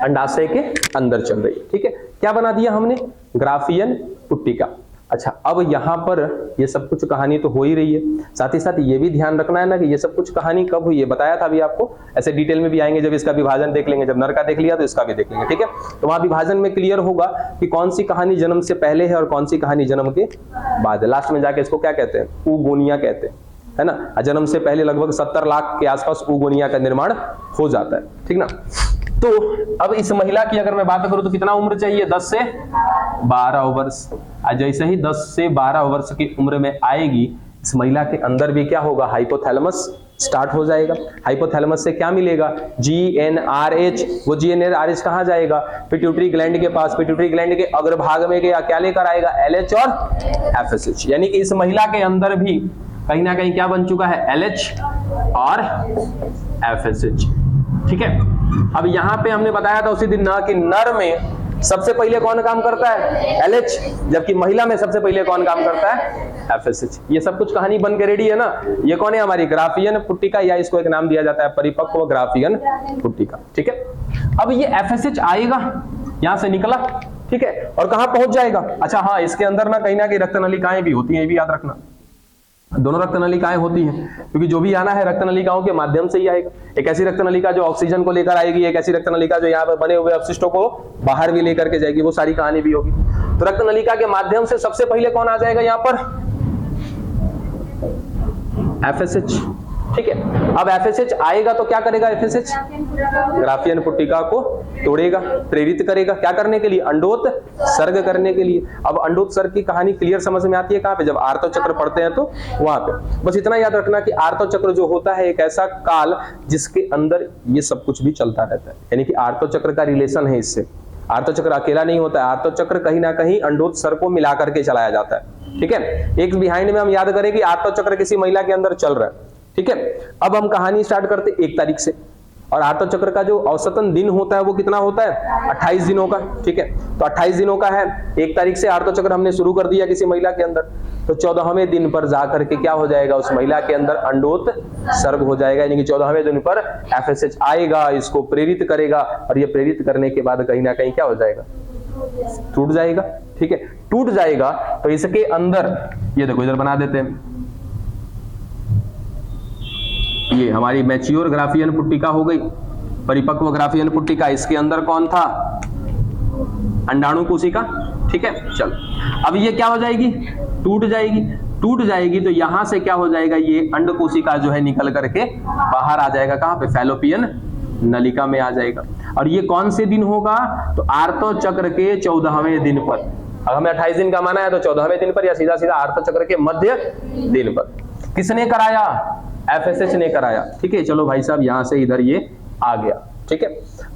अंडाशय के अंदर चल रही है। ठीक है, क्या बना दिया हमने, ग्राफियन पुट्टिका। अच्छा, अब यहां पर ये सब कुछ कहानी तो हो ही रही है, साथ ही साथ ये भी ध्यान रखना है ना कि ये सब कुछ कहानी कब हुई है, बताया था अभी आपको। ऐसे डिटेल में भी आएंगे जब इसका विभाजन देख लेंगे, जब नर का देख लिया तो इसका भी देख लेंगे। ठीक है, तो वहां विभाजन में क्लियर होगा कि कौन सी कहानी जन्म से पहले है और कौन सी कहानी जन्म के बाद। लास्ट में जाके इसको क्या कहते हैं, ऊगोनिया कहते हैं, है ना। जन्म से पहले लगभग 70 लाख के आसपास ऊगोनिया का निर्माण हो जाता है। ठीक ना। तो अब इस महिला की अगर मैं बात करूं तो कितना उम्र चाहिए, 10 से 12 वर्ष। जैसे ही 10 से 12 वर्ष की उम्र में आएगी, इस महिला के अंदर भी क्या होगा, हाइपोथैलेमस स्टार्ट हो जाएगा। हाइपोथैलेमस से क्या मिलेगा, GnRH। वो GnRH कहां जाएगा, पिट्यूटरी ग्लैंड के पास। पिट्यूटरी ग्लैंड के अग्रभाग में क्या लेकर आएगा, LH और FSH। यानी कि इस महिला के अंदर भी कहीं ना कहीं क्या बन चुका है, LH और FSH। ठीक है, अब यहां पे हमने बताया था उसी दिन ना कि नर में सबसे पहले कौन काम करता है, LH, जबकि महिला में सबसे पहले कौन काम करता है, FSH। ये सब कुछ कहानी बन के रेडी है ना। ये कौन है, हमारी ग्राफियन पुट्टिका, या इसको एक नाम दिया जाता है परिपक्व ग्राफियन पुट्टिका। ठीक है, अब ये FSH आएगा, यहां से निकला, ठीक है, और कहां पहुंच जाएगा। अच्छा हाँ, इसके अंदर ना कहीं रक्त नलिकाएं भी होती हैं, ये भी याद रखना। दोनों रक्त नलिकाएं होती हैं, क्योंकि जो भी आना है रक्त नलिकाओं के माध्यम से ही आएगा। एक ऐसी रक्त नलिका जो ऑक्सीजन को लेकर आएगी, एक ऐसी रक्त नलिका जो यहाँ पर बने हुए अपशिष्टों को बाहर भी लेकर के जाएगी, वो सारी कहानी भी होगी। तो रक्त नलिका के माध्यम से सबसे पहले कौन आ जाएगा यहाँ पर, FSH। ठीक है। अब एफएसएच आएगा तो क्या करेगा एफएसएच? ग्राफियन पुट्टिका को तोड़ेगा, प्रेरित करेगा, क्या करने के लिए? अंडोत्सर्ग करने के लिए। अब अंडोत्सर्ग की कहानी क्लियर समझ में आती है कहां पे? जब आर्तव चक्र पढ़ते हैं तो वहां पे। बस इतना याद रखना कि आर्तव चक्र जो होता है एक ऐसा काल जिसके अंदर ये सब कुछ भी चलता रहता है, यानी कि आर्तव चक्र का रिलेशन है इससे। आर्तव चक्र अकेला नहीं होता है, आर्तव चक्र कहीं ना कहीं अंडोत्सर्ग को मिला करके चलाया जाता है, ठीक है। एक बिहाइंड में हम याद करें कि आर्तव चक्र किसी महिला के अंदर चल रहा है, ठीक है। अब हम कहानी स्टार्ट करते 1 तारीख से, और आर्तव चक्र का जो औसतन दिन होता है वो कितना होता है? 28 दिनों का, ठीक है। तो 28 दिनों का है, 1 तारीख से आर्तव चक्र हमने शुरू कर दिया किसी महिला के अंदर, तो 14वें दिन पर जाकर के क्या हो जाएगा? उस महिला के अंदर अंडोत्सर्ग हो जाएगा, यानी कि 14वें दिन पर एफएसएच आएगा, इसको प्रेरित करेगा, और ये प्रेरित करने के बाद कहीं ना कहीं क्या हो जाएगा? टूट जाएगा, ठीक है। टूट जाएगा तो इसके अंदर ये देखो इधर बना देते हैं, ये हमारी मैच्योर ग्राफियन पुट्टिका हो गई, परिपक्व ग्राफियन पुट्टिका। इसके अंदर कौन था? अंडाणु कोशिका, ठीक है। चल अब ये क्या हो जाएगी? टूट जाएगी। टूट जाएगी तो यहां से क्या हो जाएगा? ये अंड कोशिका जो है निकल करके बाहर आ जाएगा, कहां पे? फैलोपियन नलिका में आ जाएगा। और ये कौन से दिन होगा? तो आर्तव चक्र के 14वें दिन पर। अब हमें 28 दिन का माना है तो 14वें दिन पर, या सीधा सीधा आर्तव चक्र के मध्य दिन पर। किसने कराया? एफएसएच ने कराया, ठीक है। चलो भाई साहब यहां से इधर ये आ गया, ठीक है।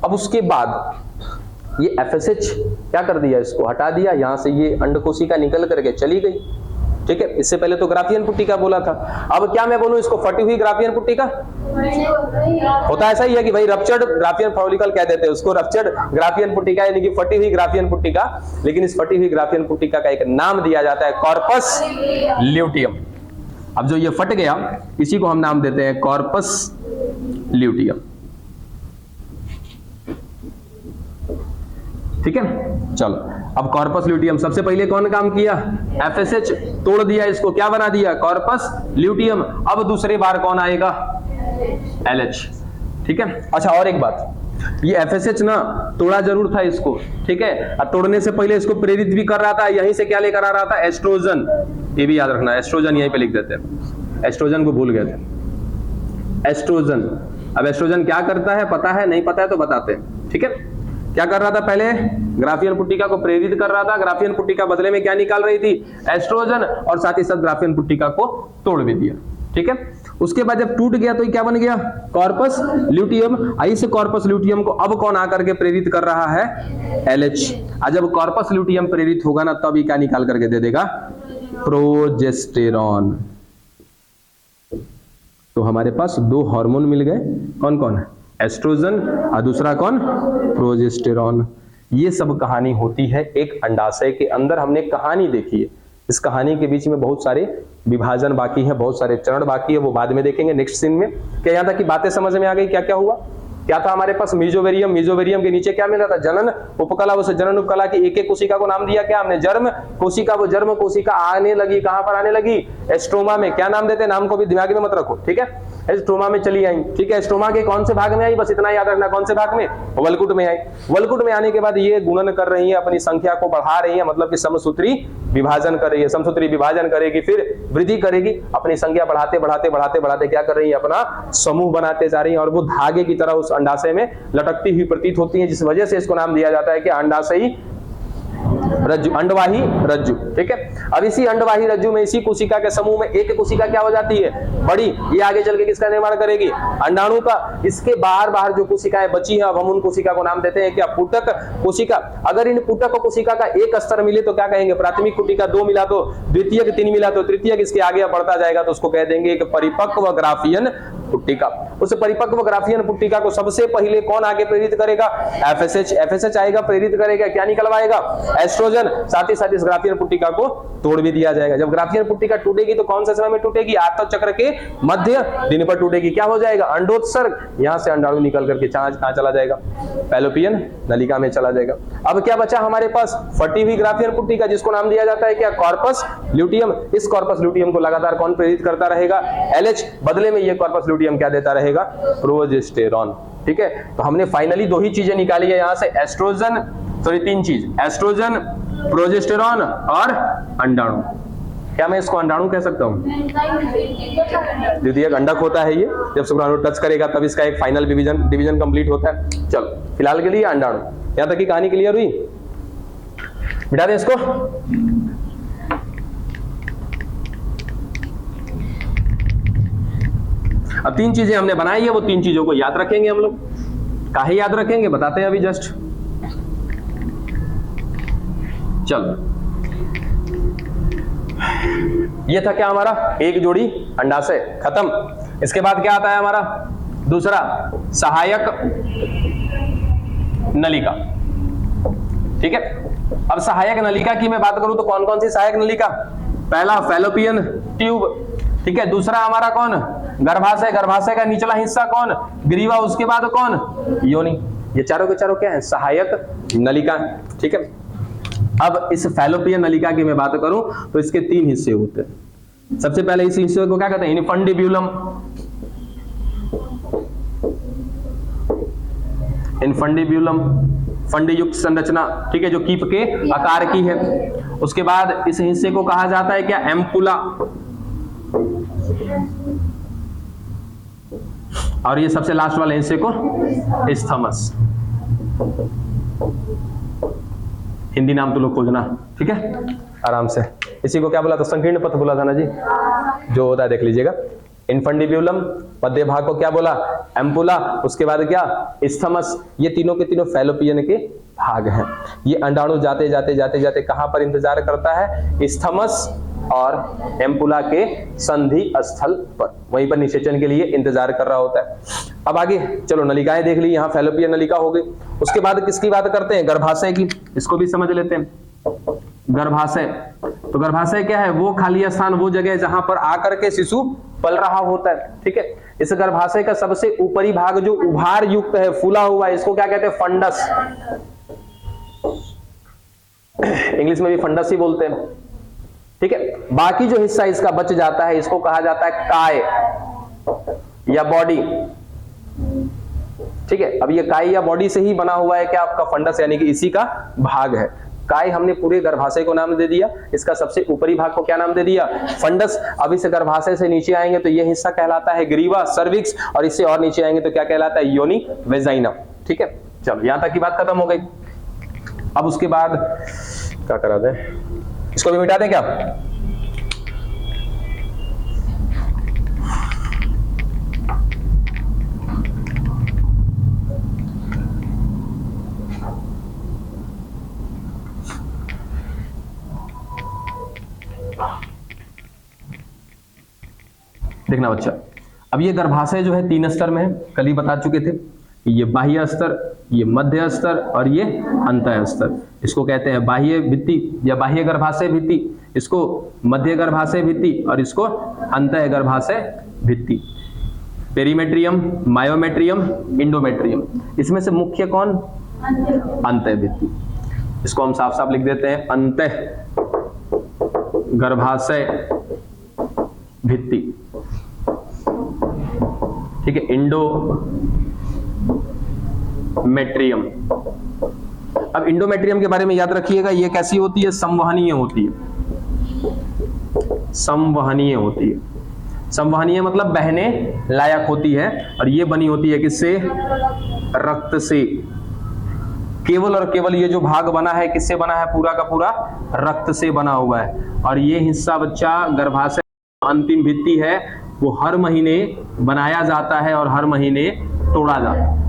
अब उसके बाद ये एफएसएच क्या कर दिया? इसको हटा दिया, यहां से ये अंड कोशिका निकल करके चली गई, ठीक है। इससे पहले तो ग्राफियन पुट्टिका बोला था, अब क्या मैं बोलूं इसको? फटी हुई ग्राफियन पुट्टिका होता ऐसा ही है कि भाई रप्चर्ड ग्राफियन फॉलिकल कह देते हैं उसको, रप्चर्ड ग्राफियन पुट्टिका यानी कि फटी हुई ग्राफियन पुट्टिका। लेकिन इस फटी हुई ग्राफियन पुट्टिका का एक नाम दिया जाता है कॉर्पस ल्यूटियम। अब जो ये फट गया इसी को हम नाम देते हैं कॉर्पस ल्यूटियम, ठीक है। चलो अब कॉर्पस ल्यूटियम सबसे पहले कौन काम किया? एफएसएच तोड़ दिया, इसको क्या बना दिया? Corpus luteum. अब दूसरी बार कौन आएगा? एलएच, ठीक है। अच्छा और एक बात, ये एफएसएच ना तोड़ा जरूर था इसको, ठीक है। और तोड़ने से पहले इसको प्रेरित भी कर रहा था, यहीं से क्या लेकर आ रहा था? एस्ट्रोजन। ये भी याद रखना, एस्ट्रोजन यहीं पे लिख देते हैं, एस्ट्रोजन को भूल गए थे। एस्ट्रोजन, अब एस्ट्रोजन क्या करता है पता है? नहीं पता है तो बताते हैं, ठीक है। क्या कर रहा था? पहले ग्राफियन पुट्टिका को प्रेरित कर रहा था, ग्राफियन पुट्टिका बदले में क्या निकाल रही थी? एस्ट्रोजन, और साथ ही साथ ग्राफियन पुट्टिका को तोड़ भी दिया, ठीक है। उसके बाद जब टूट गया तो ये क्या बन गया? Corpus luteum. इस कॉर्पस ल्यूटियम को अब कौन आकर के प्रेरित कर रहा है? एलएच। जब कॉर्पस ल्यूटियम प्रेरित होगा ना तब ये क्या निकाल करके दे देगा? प्रोजेस्टेरॉन। तो हमारे पास 2 हार्मोन मिल गए, कौन कौन है? एस्ट्रोजन, और दूसरा कौन? प्रोजेस्टेरॉन। ये सब कहानी होती है एक अंडाशय के अंदर। हमने कहानी देखी है, इस कहानी के बीच में बहुत सारे विभाजन बाकी है, बहुत सारे चरण बाकी है, वो बाद में देखेंगे नेक्स्ट सीन में। क्या यहाँ तक की बातें समझ में आ गई? क्या क्या हुआ? क्या था हमारे पास? मीजोवेरियम, मीजोवेरियम के नीचे क्या मिला था? जनन उपकला। उस जनन उपकला की एक एक कोशिका को नाम दिया क्या हमने? जर्म कोशिका। वो जर्म कोशिका आने लगी, कहां पर आने लगी? एस्ट्रोमा में। क्या नाम देते हैं? नाम को भी दिमाग में मत रखो, ठीक है। एस्ट्रोमा में चली आई, ठीक है। एस्ट्रोमा के कौन से भाग में आई? बस इतना याद रखना, कौन से भाग में? वल्कुट में आई। वल्कुट में आने के बाद ये गुणन कर रही है, अपनी संख्या को बढ़ा रही है, मतलब कि समसूत्री विभाजन कर रही है। समसूत्री विभाजन करेगी, फिर वृद्धि करेगी, अपनी संख्या बढ़ाते बढ़ाते बढ़ाते बढ़ाते क्या कर रही है? अपना समूह बनाते जा रही है, और वो धागे की तरह उस अंडाशय में लटकती हुई प्रतीत होती है, जिस वजह से इसको नाम दिया जाता है कि अंडाशयी रज्जु, अंडवाही रज्जु, ठीक है। अब इसी अंडवाही रज्जु में, इसी कोशिका के समूह में एक कोशिका क्या हो जाती है? बड़ी। ये आगे चल के किसका निर्माण करेगी? अंडाणु का। इसके बाहर बाहर जो कोशिकाएं बची हैं, अब हम उन कोशिका को नाम देते हैं क्या? पुटक कोशिका। अगर इन पुटक कोशिका का एक स्तर मिले तो क्या कहेंगे? प्राथमिक कोशिका। 2 मिला तो द्वितीय, 3 मिला तो तृतीय, इसके आगे बढ़ता जाएगा तो उसको कह देंगे एक परिपक्व ग्राफियन पुट्टिका। उस परिपक्व ग्राफियन पुट्टिका को सबसे पहले कौन आगे प्रेरित करेगा? एफएसएच। एफएसएच आएगा, प्रेरित करेगा, क्या निकलवाएगा? एस्ट्रोजन। साथ ही साथ इस ग्राफियन पुट्टिका को तोड़ भी दिया जाएगा। जब ग्राफियन पुट्टिका टूटेगी तो कौन से समय में टूटेगी? आर्तव चक्र के मध्य दिन पर टूटेगी। क्या हो जाएगा? अंडोत्सर्ग। यहां से अंडाणु निकल करके कहां चला जाएगा? फैलोपियन नलिका में चला जाएगा। अब क्या बचा हमारे पास? फटी हुई ग्राफियन पुट्टिका, जिसको नाम दिया जाता है क्या? Corpus luteum. इस कॉर्पस ल्यूटियम को लगातार कौन प्रेरित करता रहेगा? एलएच। बदले में ये कॉर्पस ल्यूटियम क्या देता रहेगा? प्रोजेस्टेरॉन, ठीक है। तो हमने फाइनली 2 ही चीजें निकाली है यहां से, एस्ट्रोजन, सॉरी 3 चीज, एस्ट्रोजन, प्रोजेस्टेरॉन और अंडाणु, क्या मैं इसको अंडाणु कह सकता हूँ? द्वितीयक अंडक होता है ये, जब शुक्राणु टच करेगा तब इसका एक फाइनल डिवीजन कंप्लीट होता है। चलो फिलहाल के लिए अंडाणु, यहां तक की कहानी क्लियर हुई? मिटा दें इसको। अब 3 चीजें हमने बनाई है, वो 3 चीजों को याद रखेंगे हम लोग। काहे याद रखेंगे बताते हैं अभी जस्ट। चलो ये था क्या हमारा, एक जोड़ी अंडाशय, खत्म। इसके बाद क्या आता है हमारा दूसरा, सहायक नलिका। ठीक है, अब सहायक नलिका की मैं बात करूं तो कौन कौन सी सहायक नलिका? पहला फैलोपियन ट्यूब, ठीक है। दूसरा हमारा कौन, गर्भाशय। गर्भाशय का निचला हिस्सा कौन, ग्रीवा। उसके बाद कौन, योनि। ये चारों के चारों क्या है, सहायक नलिका। ठीक है, अब इस फैलोपियन नलिका की मैं बात करूं तो इसके 3 हिस्से होते हैं। सबसे पहले इस हिस्से को क्या कहते हैं, इनफंडिब्यूलम। इनफंडिब्यूलम फंडी युक्त संरचना, ठीक है, जो कीप के आकार की है। उसके बाद इस हिस्से को कहा जाता है क्या, एम्पुला। और ये सबसे लास्ट वाले हिस्से को इस्थमस। हिंदी नाम तो लोग खोजना, ठीक है, आराम से। इसी को क्या बोला था, संकीर्ण पथ बोला था ना जी, जो होता है देख लीजिएगा। इनफंडिब्यूलम, मध्य भाग को क्या बोला, एम्पुला। उसके बाद क्या, इस्थमस। ये तीनों के तीनों फैलोपियन के भाग हैं। ये अंडाणु जाते जाते जाते जाते कहां पर इंतजार करता है, इस्थमस और एम्पुला के संधि स्थल पर, वहीं पर निषेचन के लिए इंतजार कर रहा होता है। अब आगे चलो, नलिकाएं देख ली, यहाँ फैलोपियन नलिका हो गई। उसके बाद किसकी बात करते हैं, गर्भाशय की। इसको भी समझ लेते हैं। गर्भाशय, तो गर्भाशय क्या है, वो खाली स्थान, वो जगह जहां पर आकर के शिशु पल रहा होता है। ठीक है, इस गर्भाशय का सबसे ऊपरी भाग जो उभार युक्त है, फूला हुआ है, इसको क्या कहते हैं, फंडस। इंग्लिश में भी फंडस ही बोलते हैं। ठीक है, बाकी जो हिस्सा इसका बच जाता है इसको कहा जाता है काय या बॉडी। ठीक है, अब ये काय या बॉडी से ही बना हुआ है क्या आपका फंडस, यानी कि इसी का भाग है। काय हमने पूरे गर्भाशय को नाम दे दिया, इसका सबसे ऊपरी भाग को क्या नाम दे दिया, फंडस। अब इस गर्भाशय से नीचे आएंगे तो ये हिस्सा कहलाता है ग्रीवा, सर्विक्स, और इससे और नीचे आएंगे तो क्या कहलाता है, योनि, वेजाइना। ठीक है, चलो यहां तक की बात खत्म हो गई। अब उसके बाद क्या करा दें, इसको भी मिटा दें क्या? देखना बच्चा, अब ये गर्भाशय जो है 3 स्तर में है, कल ही बता चुके थे। ये बाह्य स्तर, ये मध्य स्तर और ये अंतः स्तर। इसको कहते हैं बाह्य भित्ति या बाह्य गर्भाशय भित्ति, इसको मध्य गर्भाशय भित्ति और इसको अंतः गर्भाशय भित्ति। Perimetrium, myometrium, endometrium. इसमें से मुख्य कौन, अंतः भित्ति। इसको हम साफ साफ लिख देते हैं, अंतः गर्भाशय भित्ति। ठीक है, इंडोमेट्रियम। अब इंडोमेट्रियम के बारे में याद रखिएगा, ये कैसी होती है, संवहनीय होती है। संवहनीय होती है, संवहनीय मतलब बहने लायक होती है, और ये बनी होती है किससे, रक्त से। केवल और केवल ये जो भाग बना है किससे बना है, पूरा का पूरा रक्त से बना हुआ है। और ये हिस्सा बच्चा गर्भाशय अंतिम भित्ति है, वो हर महीने बनाया जाता है और हर महीने तोड़ा जाता है।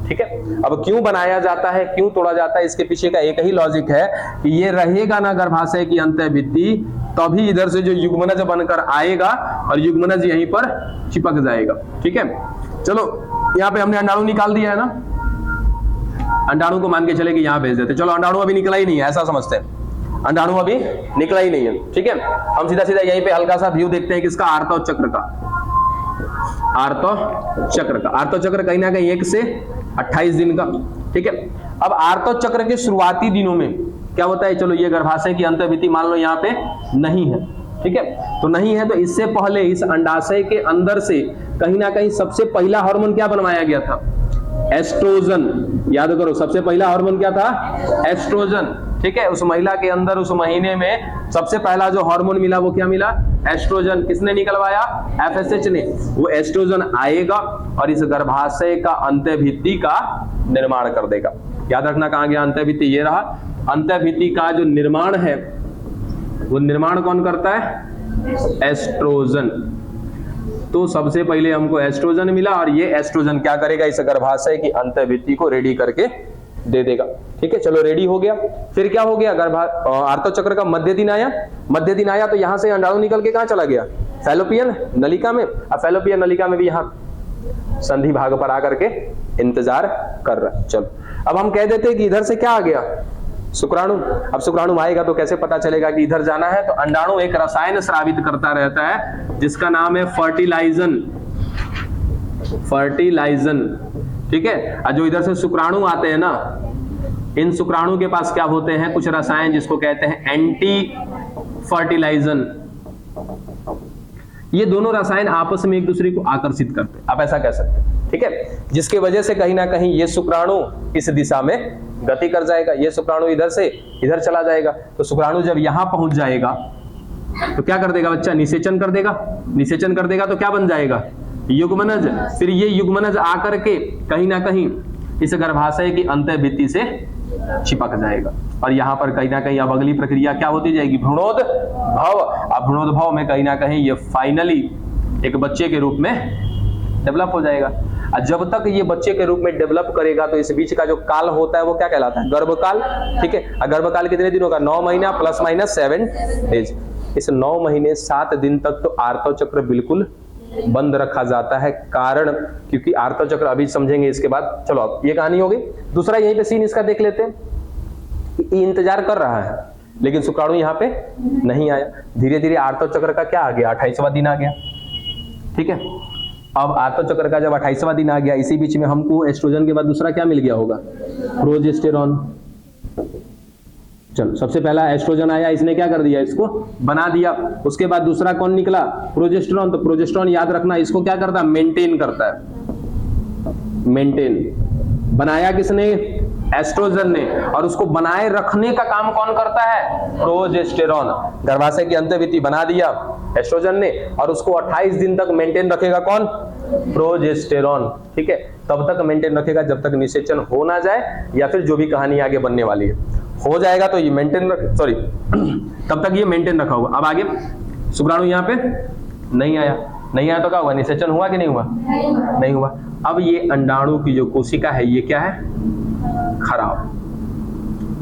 ठीक है, अब क्यों बनाया जाता है, क्यों तोड़ा जाता है, इसके पीछे का एक ही लॉजिक है कि ये रहेगा ना गर्भाशय की अंतः भित्ति, तभी इधर से जो युग्मनज बनकर आएगा और युग्मनज यहीं पर चिपक जाएगा। ठीक है, चलो यहाँ पे हमने अंडाणु निकाल दिया है ना, अंडाणु को मान के चले कि यहाँ भेज देते। चलो अंडाणु अभी निकला ही नहीं है, ऐसा समझते हैं, अंडाणु अभी निकला ही नहीं है। ठीक है, हम सीधा सीधा यहीं पे हल्का सा व्यू देखते हैं किसका, आर्तव चक्र का। आर्तव चक्र का, आर्तव चक्र कहीं ना कहीं 1 से 28 दिन का। ठीक है, अब आर्तव चक्र के शुरुआती दिनों में क्या होता है, चलो ये गर्भाशय की अंतःभित्ति मान लो यहाँ पे नहीं है। ठीक है, तो नहीं है तो इससे पहले इस अंडाशय के अंदर से कहीं ना कहीं सबसे पहला हार्मोन क्या बनवाया गया था, एस्ट्रोजन। याद करो, सबसे पहला हार्मोन क्या था, एस्ट्रोजन। ठीक है, उस महिला के अंदर उस महीने में सबसे पहला जो हार्मोन मिला वो क्या मिला? एस्ट्रोजन। किसने निकलवाया? FSH ने। वो एस्ट्रोजन आएगा और इस गर्भाशय का अंतःभित्ति का निर्माण कर देगा। याद रखना कहां गया अंतःभित्ति, ये रहा। अंतःभित्ति का जो निर्माण है वो निर्माण कौन करता है? एस्ट्रोजन। तो सबसे पहले हमको एस्ट्रोजन मिला और ये एस्ट्रोजन क्या करेगा? इस गर्भाशय की अंतःभित्ति को रेडी करके दे देगा। ठीक है, चलो रेडी हो गया। फिर क्या हो गया? आर्तव चक्र का मध्य दिन आया। मध्य दिन आया तो यहां से अंडाणु निकल के कहां चला गया? फैलोपियन नलिका में। अब फैलोपियन नलिका में भी यहां संधि भाग पर आकर के इंतजार कर रहा है। चलो अब हम कह देते हैं कि इधर से क्या आ गया? शुक्राणु। अब शुक्राणु आएगा तो कैसे पता चलेगा कि इधर जाना है? तो अंडाणु एक रसायन स्रावित करता रहता है जिसका नाम है फर्टिलाइजन। फर्टिलाइजन, ठीक है। और जो इधर से शुक्राणु आते हैं ना, इन शुक्राणु के पास क्या होते हैं? कुछ रसायन जिसको कहते हैं एंटी फर्टिलाइजन। ये दोनों रसायन आपस में एक दूसरे को आकर्षित करते हैं, आप ऐसा कह सकते हैं। ठीक है, जिसके वजह से कहीं ना कहीं ये शुक्राणु इस दिशा में गति कर जाएगा, ये शुक्राणु इधर से इधर चला जाएगा। तो शुक्राणु जब यहां पहुंच जाएगा तो क्या कर देगा बच्चा? निषेचन कर देगा। निषेचन कर देगा तो क्या बन जाएगा? युग्मनज। फिर ये युग्मनज आकर के कहीं ना कहीं इस गर्भाशय की अंतःभित्ति से चिपक जाएगा और यहां पर कहीं ना कहीं अब अगली प्रक्रिया क्या होती जाएगी? भ्रूणोद्भव। अब भ्रूणोद्भव में कहीं ना कहीं ये फाइनली एक बच्चे के रूप में डेवलप हो जाएगा। और जब तक ये बच्चे के रूप में डेवलप करेगा तो इस बीच का जो काल होता है वो क्या कहलाता है? गर्भकाल। ठीक है, और गर्भकाल कितने दिन होगा? 9 महीना प्लस माइनस 7 डेज। इस 9 महीने 7 दिन तक तो आर्तव चक्र बिल्कुल बंद रखा जाता है। कारण क्योंकि आर्तव चक्र अभी समझेंगे इसके बाद। चलो अब ये कहानी हो गई। दूसरा यहीं पे सीन इसका देख लेते हैं कि इंतजार कर रहा है लेकिन शुक्राणु यहाँ पे नहीं आया। धीरे धीरे आर्तव चक्र का क्या आ गया? 28वां दिन आ गया। ठीक है, अब आर्तव चक्र का जब 28वां दिन आ गया, इसी बीच में हमको एस्ट्रोजन के बाद दूसरा क्या मिल गया होगा? प्रोजेस्टेरॉन। चलो सबसे पहला एस्ट्रोजन आया, इसने क्या कर दिया? इसको बना दिया। उसके बाद दूसरा कौन निकला? प्रोजेस्टेरॉन। तो प्रोजेस्टेरॉन याद रखना इसको क्या करता है? मेंटेन करता है। मेंटेन बनाया किसने? एस्ट्रोजन ने। और उसको बनाए रखने का काम कौन करता है? प्रोजेस्टेरॉन। गर्भाशय की अंतःभित्ति बना दिया एस्ट्रोजन ने और उसको 28 दिन तक मेंटेन रखेगा कौन? प्रोजेस्टेरॉन। ठीक है, तब तक मेंटेन रखेगा जब तक निषेचन हो ना जाए या फिर जो भी कहानी आगे बनने वाली है। हो जाएगा तो ये मेंटेन तब तक ये मेंटेन रखा होगा। अब आगे शुक्राणु यहाँ पे नहीं आया। नहीं आया तो क्या हुआ? निषेचन हुआ कि नहीं हुआ? नहीं हुआ। अब ये अंडाणु की जो कोशिका है ये क्या है? खराब,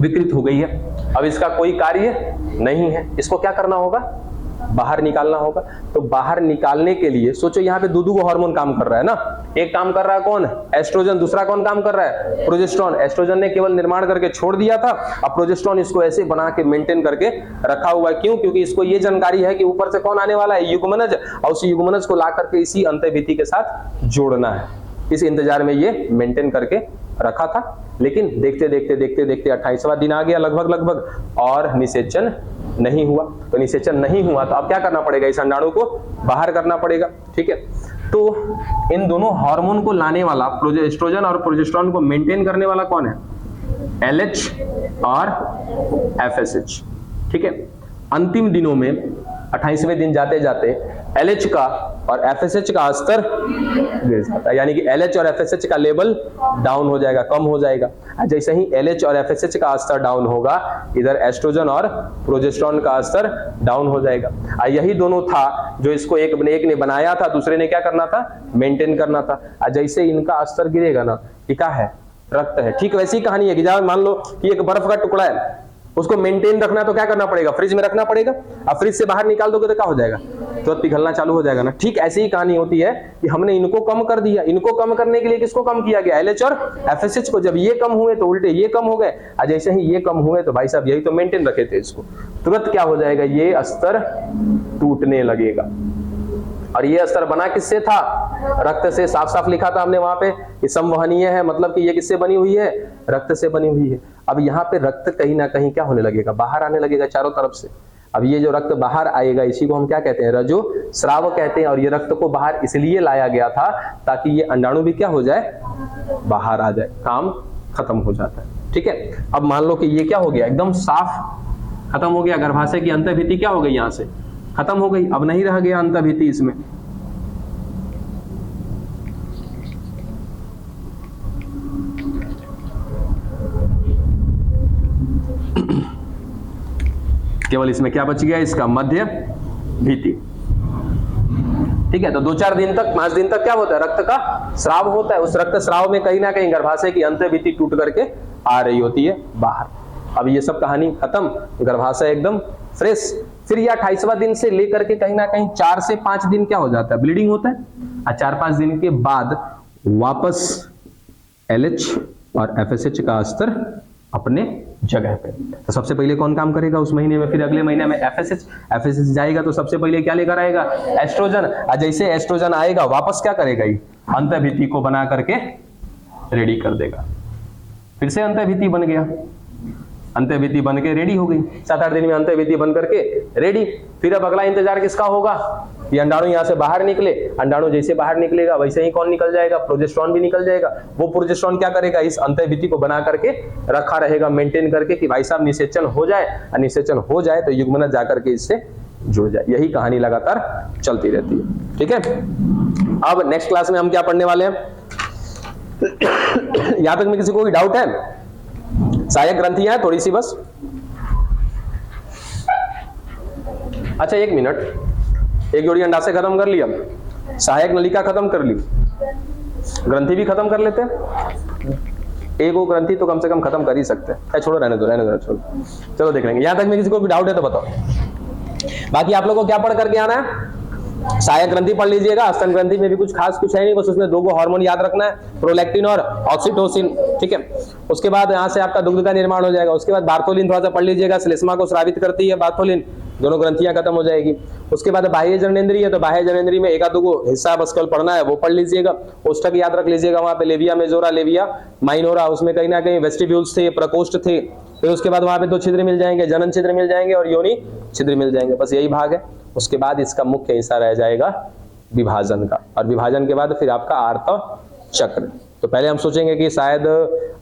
विकृत हो गई है। अब इसका कोई कार्य नहीं है। इसको क्या करना होगा? बाहर निकालना होगा। तो बाहर निकालने के लिए सोचो यहाँ पे दो हार्मोन काम कर रहा है ना। एक काम कर रहा है कौन? एस्ट्रोजन। दूसरा कौन काम कर रहा है? प्रोजेस्टेरॉन। एस्ट्रोजन ने केवल निर्माण करके छोड़ दिया था, अब प्रोजेस्टेरॉन इसको ऐसे बना के मेंटेन करके रखा हुआ है। क्यों? क्योंकि इसको ये जानकारी है कि ऊपर से कौन आने वाला है? युग्मनज। और उस युग्मनज को ला करके इसी अंतःभित्ति के साथ जोड़ना है। इस इंतजार में ये मेंटेन करके रखा था। लेकिन देखते देखते देखते देखते 28वां दिन आ गया लगभग और निषेचन नहीं हुआ। तो निषेचन नहीं हुआ तो अब क्या करना पड़ेगा? इस अंडाणु को बाहर करना पड़ेगा। ठीक है, तो इन दोनों हार्मोन को लाने वाला एस्ट्रोजन और प्रोजेस्टेरॉन को मेंटेन करने वाला कौन है? LH और FSH। ठीक है, अंतिम दिनों में 28वें दिन जाते जाते LH का और FSH का स्तर गिर जाता है, यानी कि LH और FSH का लेवल डाउन हो जाएगा, कम हो जाएगा। जैसे ही LH और FSH का स्तर डाउन होगा, इधर एस्ट्रोजन और प्रोजेस्टेरॉन का स्तर डाउन हो जाएगा। यही दोनों था जो इसको एक ने बनाया था, दूसरे ने क्या करना था? मेंटेन करना था। जैसे इनका स्तर गिरेगा ना, ये क्या है? रक्त है। ठीक वैसी कहानी है कि जब मान लो कि एक बर्फ का टुकड़ा है, उसको मेंटेन रखना है तो क्या करना पड़ेगा? फ्रिज में रखना पड़ेगा। अब फ्रिज से बाहर निकाल दोगे तो क्या हो जाएगा? तो पिघलना चालू हो जाएगा ना। ठीक ऐसी ही कहानी होती है कि हमने इनको कम कर दिया। इनको कम करने के लिए किसको कम किया गया? LH और FSH को। जब ये कम हुए तो उल्टे ये कम हो गए, और जैसे ही ये कम हुए तो भाई साहब यही तो मेंटेन रखे थे इसको, तुरंत क्या हो जाएगा? ये स्तर टूटने लगेगा। और ये स्तर बना किससे था? रक्त से। साफ साफ लिखा था हमने वहां पे, ये संवहनीय है, मतलब कि ये किससे बनी हुई है? रक्त से बनी हुई है। अब यहाँ पे रक्त कहीं ना कहीं क्या होने लगेगा? बाहर आने लगेगा चारों तरफ से। अब ये जो रक्त बाहर आएगा इसी को हम क्या कहते हैं? रजोस्राव कहते हैं। और ये रक्त को बाहर इसलिए लाया गया था ताकि ये अंडाणु भी क्या हो जाए? बाहर आ जाए। काम खत्म हो जाता है। ठीक है। अब मान लो कि ये क्या हो गया, एकदम साफ खत्म हो गया, गर्भाशय की अंतःभित्ति क्या हो गई, यहां से खत्म हो गई, अब नहीं रह गया अंतःभित्ति इसमें। केवल इसमें क्या बच गया, इसका मध्य भित्ति। ठीक है, तो 2-4 दिन तक, 5 दिन तक क्या होता है, रक्त का स्राव होता है। उस रक्त स्राव में कहीं ना कहीं गर्भाशय की अंतःभित्ति टूट करके आ रही होती है बाहर। अब ये सब कहानी खत्म, गर्भाशय एकदम फ्रेश। फिर ये 28वां दिन से लेकर के कहीं ना कहीं 4 से 5 दिन क्या हो जाता है, ब्लीडिंग होता है। और 4-5 दिन के बाद वापस LH और FSH का स्तर अपने जगह पे। तो सबसे पहले कौन काम करेगा उस महीने में, फिर अगले महीने में FSH जाएगा, तो सबसे पहले क्या लेकर आएगा, एस्ट्रोजन। और जैसे एस्ट्रोजन आएगा वापस क्या करेगा, ये अंतःभित्ति को बना करके रेडी कर देगा। फिर से अंतःभित्ति बन गया, अंतःभित्ति बन के रेडी हो गई। 7-8 दिन में अंतःभित्ति बन करके रेडी। फिर अब अगला इंतजार किसका होगा, ये अंडाणु यहां से बाहर निकले। अंडाणु जैसे बाहर निकलेगा वैसे ही कौन निकल जाएगा, प्रोजेस्टेरॉन भी निकल जाएगा। वो प्रोजेस्टेरॉन क्या करेगा, इस अंतःभित्ति को बना करके रखा रहेगा, मेंटेन करके कि भाई साहब निषेचन हो जाए, और निषेचन हो जाए तो युग्मनज जाकर के इससे जुड़ जाए। यही कहानी लगातार चलती रहती है। ठीक है, अब नेक्स्ट क्लास में हम क्या पढ़ने वाले हैं, यहां तक में किसी को भी डाउट है? सहायक ग्रंथियां थोड़ी सी बस। अच्छा 1 मिनट, एक जोड़ी अंडाशय खत्म कर लिया, सहायक नलिका खत्म कर ली, ग्रंथि भी खत्म कर लेते हैं। एक वो ग्रंथि तो कम से कम खत्म कर ही सकते हैं। छोड़ो, रहने दो, छोड़ो, चलो देख लेंगे। यहां तक में किसी को भी डाउट है तो बताओ। बाकी आप लोगों को क्या पढ़ करके आना है, सहायक ग्रंथि पढ़ लीजिएगा। स्तन ग्रंथि में भी कुछ खास कुछ है नहीं, बस उसमें 2 हार्मोन याद रखना है, प्रोलैक्टिन और ऑक्सीटोसिन। ठीक है, उसके बाद यहाँ से आपका दुग्ध का निर्माण हो जाएगा। उसके बाद बार्थोलिन थोड़ा सा पढ़ लीजिएगा, श्लेष्मा को स्रावित करती है बार्थोलिन, दोनों ग्रंथियां खत्म हो जाएगी। उसके बाद बाह्य जननेंद्रिय है, तो बाह्य जननेंद्रिय में 1-2 हिस्सा बस कल पढ़ना है, वो पढ़ लीजिएगा। कोष्ठक याद रख लीजिएगा, वहां पे लेविया मेजोरा, लेविया माइनोरा, उसमें कहीं ना कहीं वेस्टिब्यूल्स थे, प्रकोष्ठ थे। फिर उसके बाद वहां पे 2 छिद्र मिल जाएंगे, जनन छिद्र मिल जाएंगे और योनि छिद्र मिल जाएंगे, बस यही भाग है। उसके बाद इसका मुख्य हिस्सा रह जाएगा विभाजन का, और विभाजन के बाद फिर आपका आर्त चक्र। तो पहले हम सोचेंगे कि शायद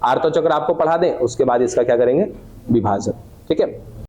आर्त चक्र आपको पढ़ा दें, उसके बाद इसका क्या करेंगे, विभाजन। ठीक है।